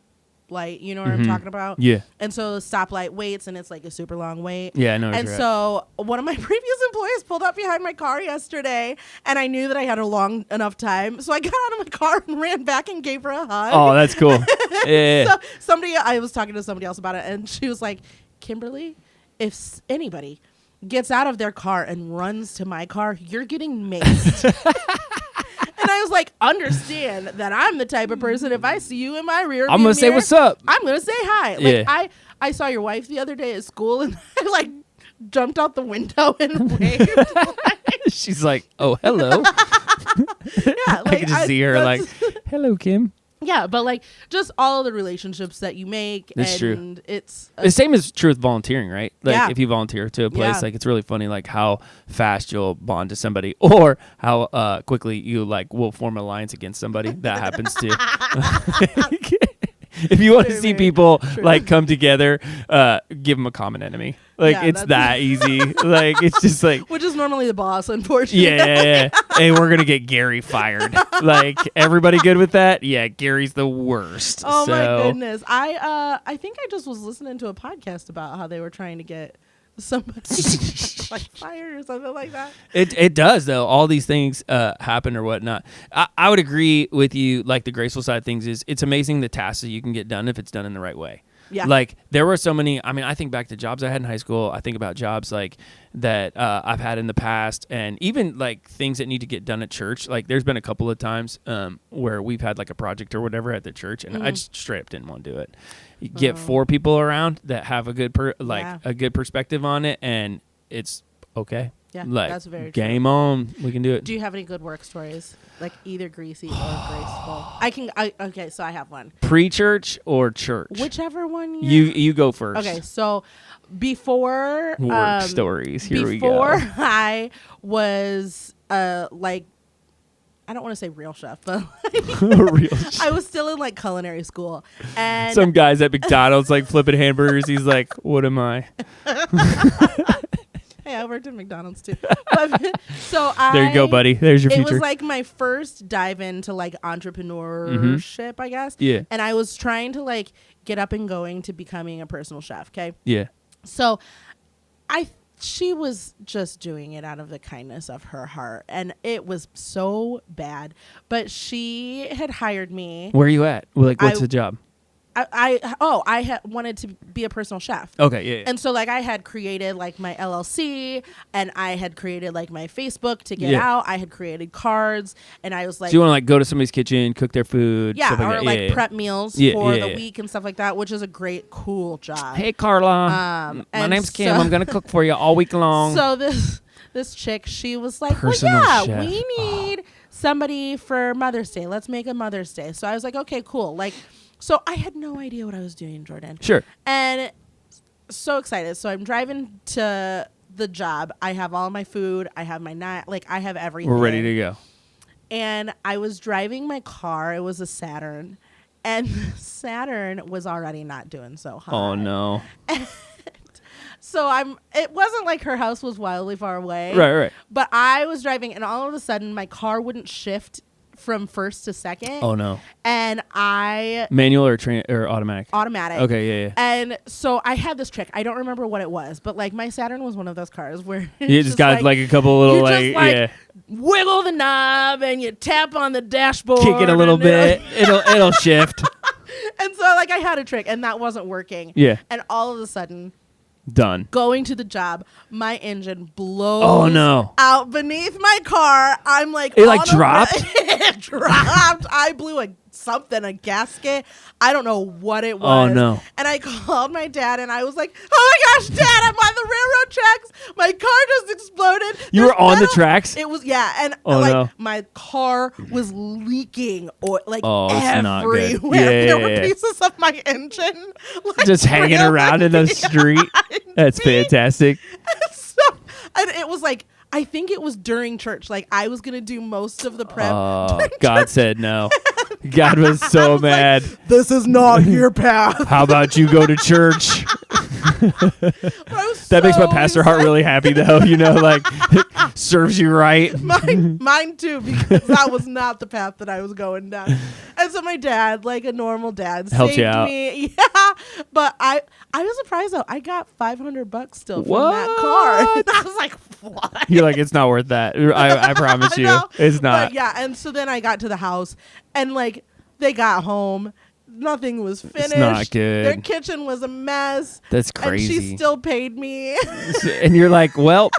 light, you know what I'm talking about? Yeah. And so the stoplight waits, and it's a super long wait. Yeah, I know. And so one of my previous employees pulled up behind my car yesterday, and I knew that I had a long enough time, so I got out of my car and ran back and gave her a hug. Oh, that's cool. Yeah. So I was talking to somebody else about it, and she was like, Kimberly, if anybody gets out of their car and runs to my car, you're getting maced. And I was like, understand that I'm the type of person, if I see you in my rear I'm going to say what's up. I'm going to say hi. I saw your wife the other day at school, and I jumped out the window and waved. She's like, oh, hello. Yeah, I could just see her hello, Kim. Yeah, but just all of the relationships that you make. That's true. It's the same is true with volunteering, right? If you volunteer to a place, Yeah. It's really funny, how fast you'll bond to somebody, or how quickly you will form an alliance against somebody. That happens too. If you want to Very, see very people true. like come together, give them a common enemy. Like Yeah, it's that's- that easy. Like it's just like Which is normally the boss, unfortunately. yeah. Hey, we're gonna get Gary fired. Like everybody good with that? Yeah, Gary's the worst. Oh my So- goodness. I think I just was listening to a podcast about how they were trying to get somebody like fired or something like that. It does though. All these things happen or whatnot. I would agree with you. Like the graceful side of things is it's amazing the tasks that you can get done if it's done in the right way. Yeah. Like there were so many. I mean, I think back to jobs I had in high school. I think about jobs like that I've had in the past, and even like things that need to get done at church. Like there's been a couple of times where we've had like a project or whatever at the church, and I just straight up didn't want to do it. You get 4 people around that have a good Yeah. a good perspective on it, and it's okay. Yeah, Like that's very true. game on. We can do it. Do you have any good work stories? Like either greasy or graceful? Okay, so I have one. Pre-church or church? Whichever one You go first. Okay, so before Work stories. Here before we go. I was like, I don't want to say real chef, but Real I was still in like culinary school, and Some guys at McDonald's like flipping hamburgers. He's like, "What am I?" hey, I worked at McDonald's too. But, so There you go, buddy. There's your It future. was like my first dive into like entrepreneurship, I guess. Yeah. And I was trying to like get up and going to becoming a personal chef. Okay. Yeah. So she was just doing it out of the kindness of her heart, and it was so bad. But she had hired me. Where are you at? Well, like, what's I- the job? I had wanted to be a personal chef. Okay. Yeah. And so like I had created like my LLC, and I had created like my Facebook to get Yeah. out. I had created cards, and I was like, So you want to like go to somebody's kitchen, cook their food? yeah, stuff like or that. like yeah, yeah. prep meals Yeah, for yeah, the yeah. week and stuff like that, which is a great, cool job. Hey, Carla. My and name's Kim. so- I'm gonna cook for you all week long. So this chick, she was like, Personal well, yeah, chef. we need somebody for Mother's Day. Let's make a Mother's Day. So I was like, okay, cool. Like, so I had no idea what I was doing, Jordan. Sure. And so excited. So I'm driving to the job. I have all my food. I have my like I have everything. We're ready to go. And I was driving my car. It was a Saturn. And Saturn was already not doing so hot. Oh no. So it wasn't like her house was wildly far away. Right. But I was driving, and all of a sudden my car wouldn't shift from first to second. Oh no. And I Manual or automatic? automatic. Okay. Yeah. And so I had this trick. I don't remember what it was, but like my Saturn was one of those cars where You just got like a couple little you like just, like, yeah, wiggle the knob and you tap on the dashboard. kick it a little and bit. It'll shift. And so like I had a trick, and that wasn't working. Yeah. And all of a sudden, Done. going to the job, my engine blows Oh no. out beneath my car. I'm like, It, like, on a dropped? it dropped. I blew a gasket. I don't know what it was. Oh, no. And I called my dad, and I was like, oh my gosh, Dad, I'm on the railroad tracks. My car just exploded. You There's were on the metal-" tracks? It was, yeah. And Oh, like no. my car was leaking oil, like Oh, it's not good. everywhere. Yeah, There were yeah. pieces of my engine like, Just hanging around in the street. That's fantastic. So, and it was like, I think it was during church. Like I was gonna do most of the prep. Oh, God said no. God was I so was like, mad. this is not your path. How about you go to church? That makes my pastor heart really happy, though. You know, like serves you right. Mine too, because that was not the path that I was going down. And so my dad, like a normal dad, Helped saved you out. me. Yeah, but I was surprised though. I got $500 still from that car. And I was like, what? You're like, it's not worth that. I promise I you, know. it's not. But yeah, and so then I got to the house, and like they got home. Nothing was finished. not good. Their kitchen was a mess. That's And crazy. she still paid me. And you're like, well,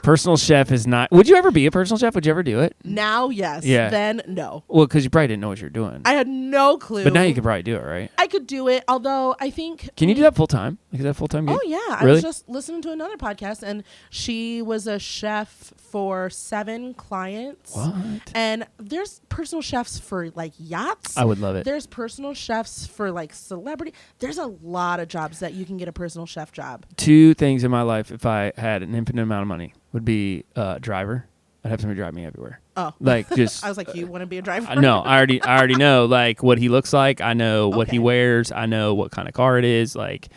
personal chef is not. Would you ever be a personal chef? Would you ever do it? Now, yes. Yeah. Then, no. Well, because you probably didn't know what you're doing. I had no clue. But now you could probably do it, right? I could do it, although I think. Can you do that full time? Like, is that full time gig? Oh, yeah. I Really? was just listening to another podcast, and she was a chef for 7 clients. What? And there's personal chefs for like yachts. I would love it. There's personal chefs for like celebrity. There's a lot of jobs that you can get a personal chef job. 2 things in my life, if I had an infinite amount of money, would be driver I'd have somebody drive me everywhere. Oh, Like just I was like, you want to be a driver? no, I already know like what he looks like. I know what he Okay. wears. I know what kind of car it is. Like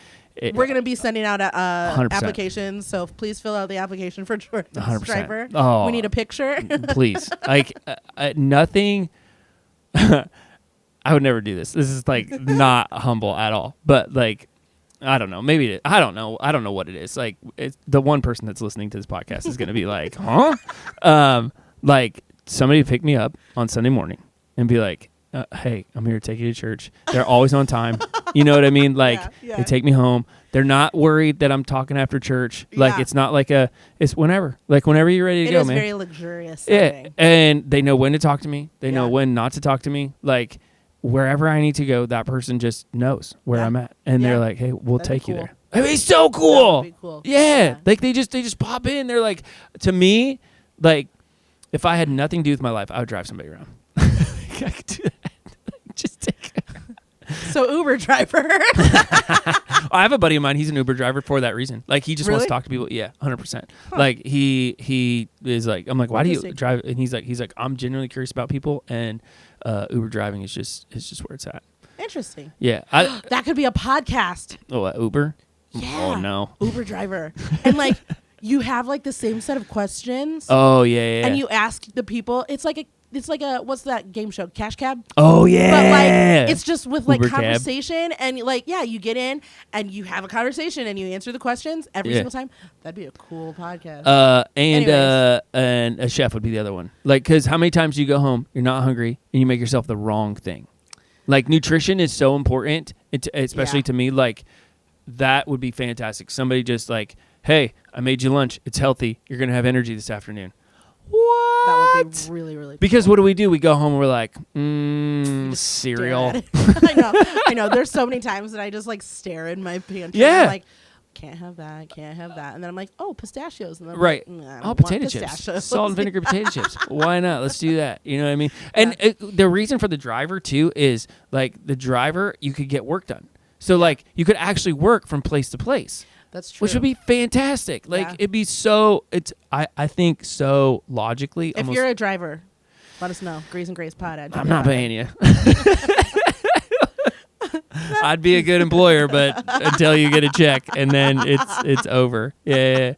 We're gonna be sending out 100%. applications, so please fill out the application for Jordan's 100%. driver. Oh. We need a picture. Please. Like nothing. I would never do this. This is like not humble at all. But like, I don't know. Maybe I don't know. I don't know what it is. Like, it's the one person that's listening to this podcast is going to be like, huh? Like somebody pick me up on Sunday morning and be like, hey, I'm here to take you to church. They're always on time. You know what I mean? Like Yeah. they take me home. They're not worried that I'm talking after church. Like Yeah. it's not like it's whenever. Like whenever you're ready to It go, is man. very luxurious. Yeah, setting. and they know when to talk to me. They know Yeah. when not to talk to me. Like wherever I need to go, that person just knows where Yeah. I'm at, and Yeah. they're like, "Hey, we'll That'd be take you cool. there." I mean, it's so cool. That would be cool. Yeah. Yeah. Like they just pop in. They're like, to me, like if I had nothing to do with my life, I would drive somebody around. I could do that. Just take. So Uber driver. I have a buddy of mine. He's an Uber driver for that reason. Like he just wants Really? to talk to people. Yeah, 100%. Like he is like, I'm like, why do you Interesting. drive? And he's like, I'm genuinely curious about people, and Uber driving is just where it's at. Interesting. Yeah. That could be a podcast. Uber? Yeah. Oh no. Uber driver. And like you have like the same set of questions. Oh yeah. And you ask the people. It's like a what's that game show? Cash Cab? Oh yeah. But like it's just with like Uber cab. conversation and like you get in and you have a conversation and you answer the questions every Yeah. single time. That'd be a cool podcast. And a chef would be the other one. Like, because how many times do you go home, you're not hungry, and you make yourself the wrong thing? Like, nutrition is so important, especially Yeah. to me. Like, that would be fantastic. Somebody just like, hey, I made you lunch. It's healthy. You're gonna have energy this afternoon. What? That would be really, really cool. Because what do? We go home and we're like, Just cereal. stare at it. I know. There's so many times that I just like stare in my pantry. Yeah. I'm like, can't have that, can't have that. And then I'm like, oh, pistachios. And then I'm Right. like, I don't Oh, want potato chips. pistachios. Salt and vinegar potato chips. Why not? Let's do that. You know what I mean? And the reason for the driver, too, is like the driver, you could get work done. So, like, you could actually work from place to place. That's true. Which would be fantastic. Like, Yeah. it'd be so, I think, so logically. If almost, you're a driver, let us know. Grease and Grace Pod. I'm not paying you. I'd be a good employer, but until you get a check, and then it's over. Yeah.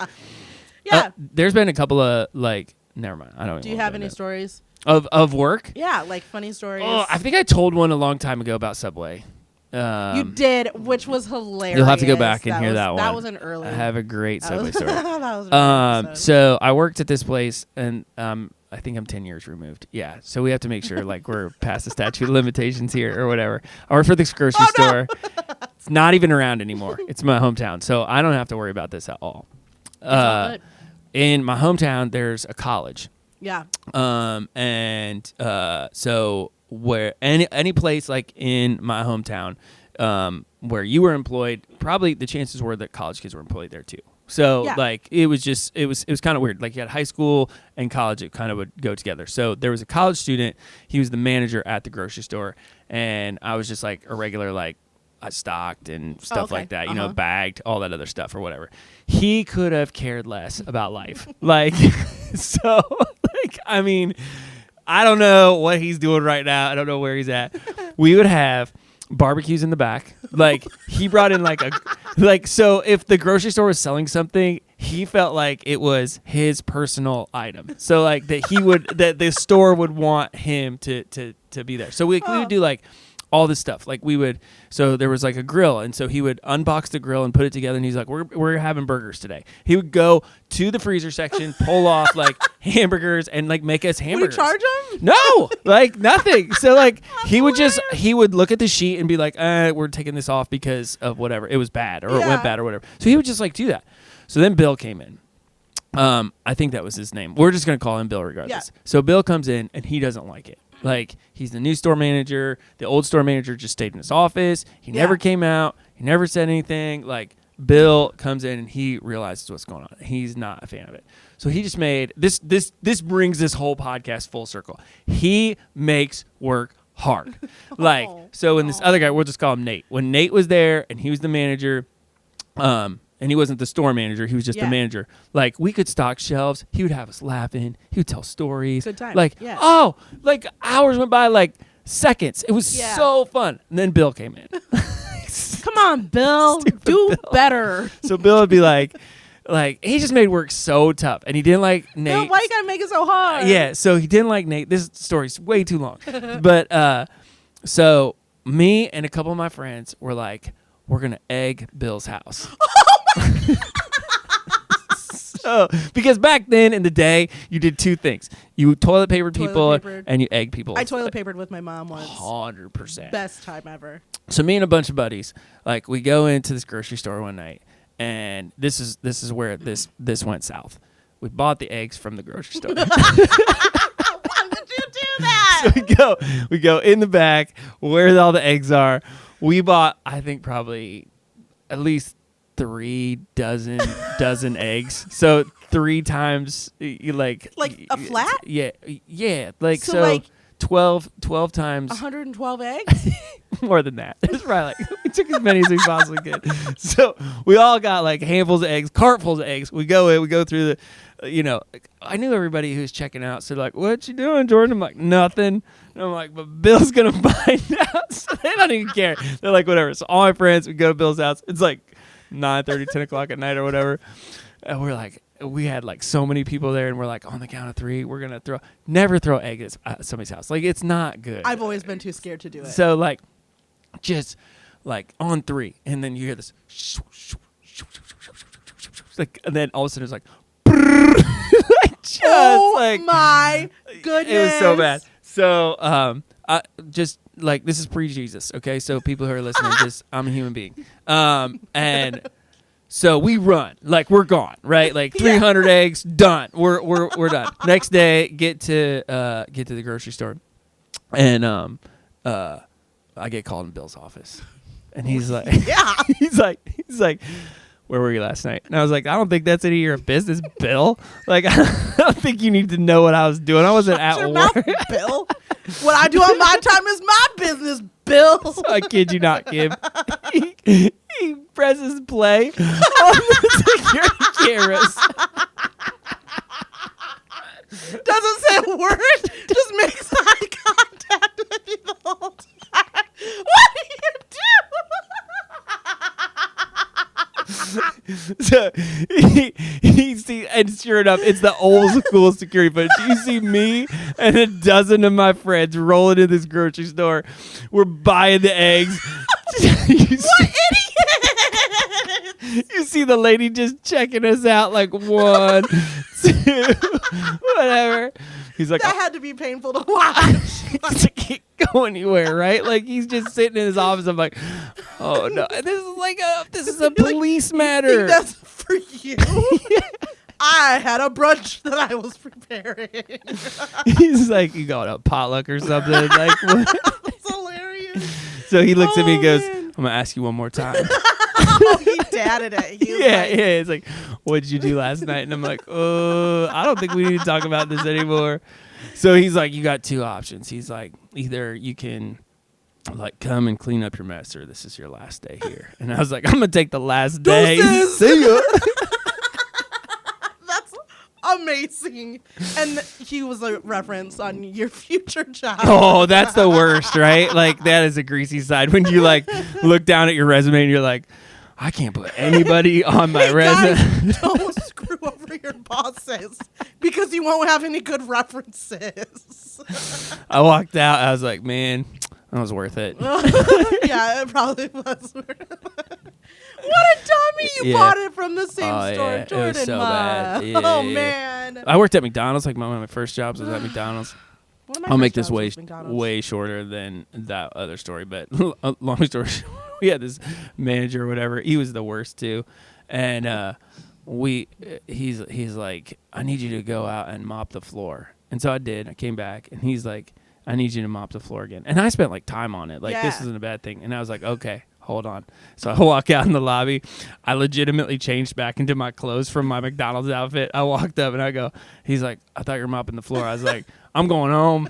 Yeah. There's been a couple of, like, never mind. I don't. Do even you wanna have go any into stories? it. Of work? Yeah, like funny stories. Oh, I think I told one a long time ago about Subway. You did, which was hilarious. You'll have to go back and hear that one. That was an early. I have a great that Subway was, story. that was an early episode. So I worked at this place, and I think I'm 10 years removed. Yeah, so we have to make sure like we're past the statute of limitations here or whatever. I work for this grocery store. It's not even around anymore. It's my hometown, so I don't have to worry about this at all. all good. In my hometown, there's a college. Yeah. So where any place like in my hometown, where you were employed, probably the chances were that college kids were employed there too. So Yeah. like it was kind of weird. Like you had high school and college, it kind of would go together. So there was a college student. He was the manager at the grocery store, and I was just like a regular like. I stocked and stuff okay. like that, bagged, all that other stuff or whatever. He could have cared less about life. Like, so, like, I mean, I don't know what he's doing right now. I don't know where he's at. We would have barbecues in the back. Like, he brought in so if the grocery store was selling something, he felt like it was his personal item. So, like, that the store would want him to be there. So we would do, like, all this stuff. Like so there was like a grill, and so he would unbox the grill and put it together, and he's like, we're having burgers today. He would go to the freezer section, pull off like hamburgers, and like make us hamburgers. Would you charge him? No, like nothing. So like he would look at the sheet and be like, we're taking this off because of whatever. It was bad or it went bad or whatever. So he would just like do that. So then Bill came in. I think that was his name. We're just going to call him Bill regardless. Yeah. So Bill comes in and he doesn't like it. Like, he's the new store manager. The old store manager just stayed in his office. He never came out. He never said anything. Like, Bill comes in and he realizes what's going on. He's not a fan of it. So he just made this brings this whole podcast full circle. He makes work hard. Like, so when this other guy, we'll just call him Nate. When Nate was there and he was the manager, and he wasn't the store manager. He was just the Yeah. manager. Like, we could stock shelves. He would have us laughing. He would tell stories. Good time. Like, Yeah. oh, like hours went by, like seconds. It was Yeah. so fun. And then Bill came in. Come on, Bill. Do Bill. better. So Bill would be like, he just made work so tough. And he didn't like Nate. Bill, why you gotta make it so hard? Yeah, so he didn't like Nate. This story's way too long. But so me and a couple of my friends were like, we're going to egg Bill's house. So, because back then in the day, you did two things. You toilet papered people papered. and you egg people. I toilet papered with my mom once. 100%. Best time ever. So me and a bunch of buddies, like, we go into this grocery store one night, and this is where this went south. We bought the eggs from the grocery store. Why did you do that? So we go in the back where all the eggs are. We bought, I think, probably at least 3 dozen eggs. So 3 times like a flat? Yeah. Like So, so like 12 times 112 eggs? more than that. It's probably like we took as many as we possibly could. So we all got like handfuls of eggs, cartfuls of eggs. We go in, we go through the, I knew everybody who was checking out. So like, what you doing, Jordan? I'm like, nothing. And I'm like, but Bill's gonna find out. So they don't even care. They're like, whatever. So all my friends, we go to Bill's house. It's like 9:30, 10 o'clock at night or whatever. And we're like, we had like so many people there, and we're like, on the count of 3, we're gonna never throw eggs at somebody's house. Like, it's not good. I've always been too scared to do it. So like, just like on 3, and then you hear this, like, and then all of a sudden it's like, like just like my goodness! it was so bad. So I just like, this is pre-Jesus, okay? So people who are listening, just I'm a human being, and so we run, like, we're gone, right? Like 300 eggs, done. We're done. Next day, get to the grocery store, and I get called in Bill's office, and he's like, he's like, where were you last night? And I was like, I don't think that's any of your business, Bill. Like, I don't think you need to know what I was doing. I wasn't at your work. mouth, Bill. What I do on my time is my business, Bill. So I kid you not, Kim. He presses play on the security cameras. Doesn't say a word. Just makes eye contact with you the whole time. What do you do? So he see, and sure enough, it's the old school security footage. You see me and a dozen of my friends rolling in this grocery store. We're buying the eggs. What idiot! You see the lady just checking us out, like 1, 2, whatever. He's like, That had to be painful to watch. I can't go anywhere, right? Like, he's just sitting in his office. I'm like, oh no, this is a police matter. That's for you. I had a brunch that I was preparing. He's like, you got a potluck or something? Like, what? That's hilarious. So he looks at me and goes, man. I'm gonna ask you one more time. Oh, he dadded it. He was Yeah. like, It's like, what did you do last night? And I'm like, I don't think we need to talk about this anymore. So he's like, you got 2 options. He's like, either you can like come and clean up your mess, or this is your last day here. And I was like, I'm gonna take the last day. Deuces. See ya. That's amazing. And he was a reference on your future job. Oh, that's the worst, right? Like, that is a greasy side when you like look down at your resume and you're like, I can't put anybody on my resume. Guys, don't screw over your bosses because you won't have any good references. I walked out. I was like, man, that was worth it. Yeah, it probably was. What a dummy! You Yeah. bought it from the same Oh, store, yeah. It was Jordan. so Ma. bad. Yeah, Oh yeah, yeah. man! I worked at McDonald's. Like, one of my first jobs was at McDonald's. One of my I'll make first this jobs was McDonald's. way shorter than that other story. But long story short, we had this manager or whatever. He was the worst too, and he's like, I need you to go out and mop the floor. And so I did. I came back, and he's like, I need you to mop the floor again. And I spent like time on it. Like, this Yeah. isn't a bad thing. And I was like, okay, hold on. So I walk out in the lobby. I legitimately changed back into my clothes from my McDonald's outfit. I walked up and I go, he's like, I thought you were mopping the floor. I was like, I'm going home.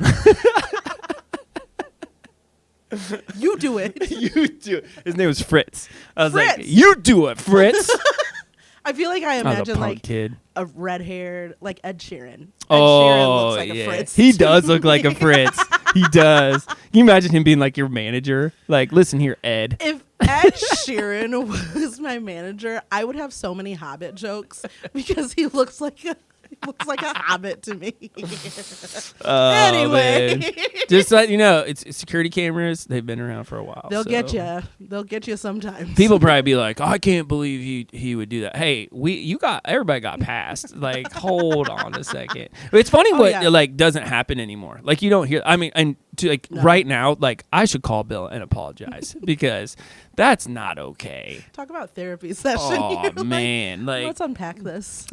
You do it. You do it. His name was Fritz. I was Fritz. like, you do it, Fritz. I feel like I I was a imagine punk like kid. a red-haired, like Ed Sheeran. Ed Oh, Sheeran looks like yeah. a Fritz. He to does look like a me. Fritz. He does. Can you imagine him being like your manager? Like, listen here, Ed. If Ed Sheeran was my manager, I would have so many Hobbit jokes because he looks like a hobbit to me. Oh, Anyway. man. Just let you know, it's security cameras. They've been around for a while. They'll so. get you. They'll get you sometimes. People probably be like, oh, I can't believe he would do that. Hey, everybody got passed. Like, hold on a second. It's funny like doesn't happen anymore. Like you don't hear. I mean, and right now, like I should call Bill and apologize because that's not okay. Talk about therapy session. Oh man, like let's unpack this.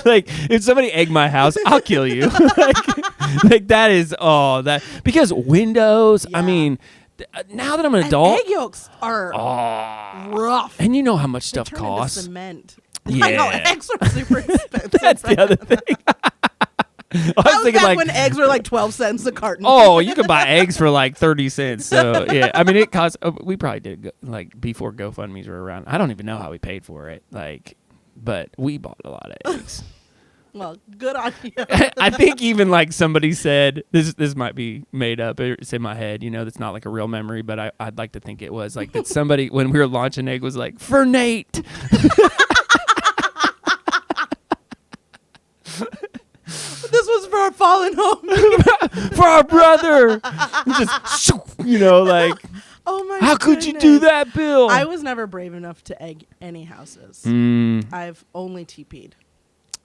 like if somebody egged my house, I'll kill you. like that is that because windows. Yeah. I mean. Now that I'm an adult, egg yolks are rough. and you know how much stuff They turn into costs. cement. Yeah. I know eggs are super expensive. That's the other thing. I was thinking back when eggs were like 12 cents a carton. oh, you could buy eggs for like 30 cents. So yeah, I mean it costs. We probably did like before GoFundMe's were around. I don't even know how we paid for it. Like, but we bought a lot of eggs. Well, good on you. I think even like somebody said this might be made up. It's in my head, that's not like a real memory, but I'd like to think it was like that. Somebody when we were launching egg was like for Nate. This was for our fallen home. For our brother. Just like. Oh my! How could you do that, Bill? I was never brave enough to egg any houses. I've only TP'd.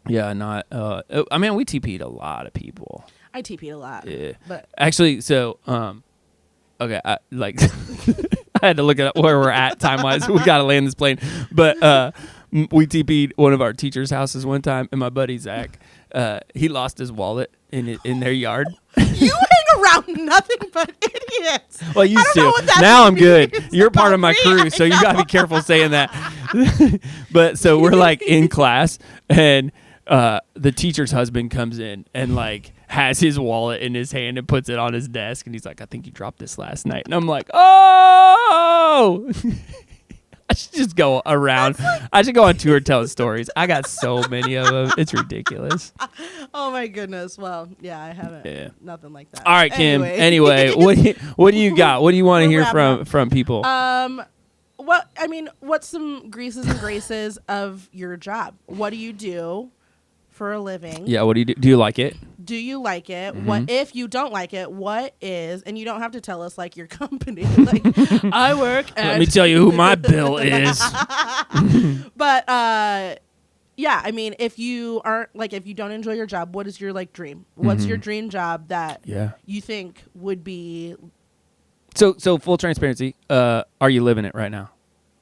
Yeah, not. I mean, we TP'd a lot of people. I TP'd a lot. Yeah, but actually, so okay, I had to look at where we're at time wise. We got to land this plane, but we TP'd one of our teachers' houses one time, and my buddy Zach, he lost his wallet in their yard. You hang around nothing but idiots. Well, I used to. Now I'm good. You're part of my crew, so you got to be careful saying that. But so we're like in class, and the teacher's husband comes in and like has his wallet in his hand and puts it on his desk, and he's like, I think you dropped this last night. And I'm like, oh. I should just go around. I should go on tour telling stories. I got so many of them. It's ridiculous. Oh my goodness. Well, yeah, I haven't. Yeah. Nothing like that. All right, Kim. Anyway, what do you got? What do you want to hear from people? What's some greases and graces of your job? What do you do for a living? Yeah, what do you do? Do you like it? Do you like it? Mm-hmm. What if you don't like it? What is? And you don't have to tell us like your company. Like I work at. Let me tell you who my bill is. But yeah, I mean, if you don't enjoy your job, what is your like dream? What's your dream job that you think would be? So full transparency. Are you living it right now?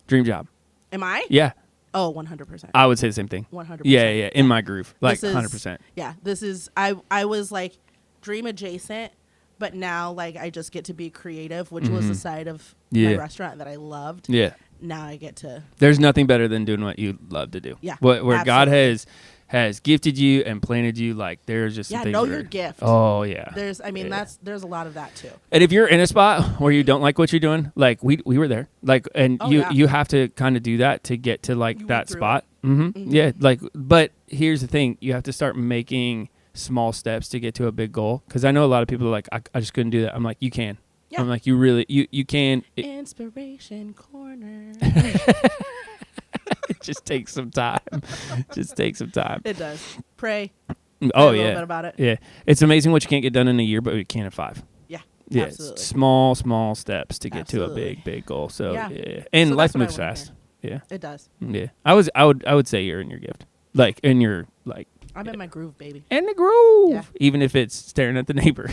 Dream job. Am I? Yeah. Oh, 100%. I would say the same thing. 100%. Yeah. In my groove, like 100%. Yeah, this is. I was like dream adjacent, but now like I just get to be creative, which was the side of my restaurant that I loved. Yeah. Now I get to. There's nothing better than doing what you love to do. Yeah. Where God has gifted you and planted you, like there's just some things know your gift. Oh yeah. There's a lot of that too. And if you're in a spot where you don't like what you're doing, like we were there, like, and you have to kind of do that to get to like that spot. Yeah. Like, but here's the thing: you have to start making small steps to get to a big goal. Because I know a lot of people are like, I just couldn't do that. I'm like, you can. Yeah. I'm like, you really, you can. Inspiration corner. It just takes some time. It does. Pray. Oh, a little bit about it. Yeah. It's amazing what you can't get done in a year, but you can in 5. Yeah. Yeah. Absolutely. Small steps to get to a big goal. So yeah. And life moves fast. Yeah. It does. Yeah. I would say you're in your gift. Like in your like I'm in my groove, baby. In the groove. Yeah. Even if it's staring at the neighbor.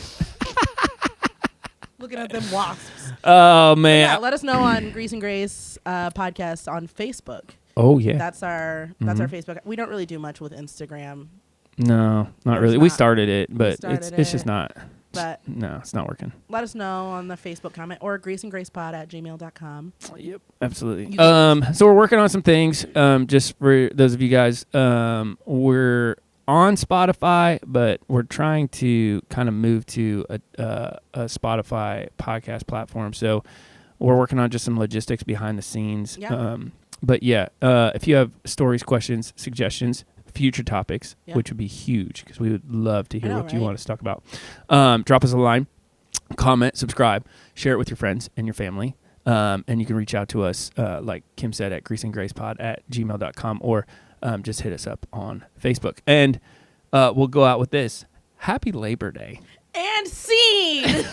Looking at them wasps. Oh man. Yeah, let us know on Grease and Grace podcast on Facebook. Oh yeah. That's our Facebook. We don't really do much with Instagram. No, not really. We started it, but it's just not. But no, it's not working. Let us know on the Facebook comment or greaseandgracepod@gmail.com. Yep, absolutely. So we're working on some things. Just for those of you guys, we're on Spotify, but we're trying to kind of move to a Spotify podcast platform. So we're working on just some logistics behind the scenes. Yeah. But yeah, if you have stories, questions, suggestions, future topics, Yeah. which would be huge because we would love to hear know, what you right? want us to talk about, drop us a line, comment, subscribe, share it with your friends and your family. And you can reach out to us, like Kim said, at greaseandgracepod@gmail.com, or just hit us up on Facebook. And we'll go out with this. Happy Labor Day. And scene.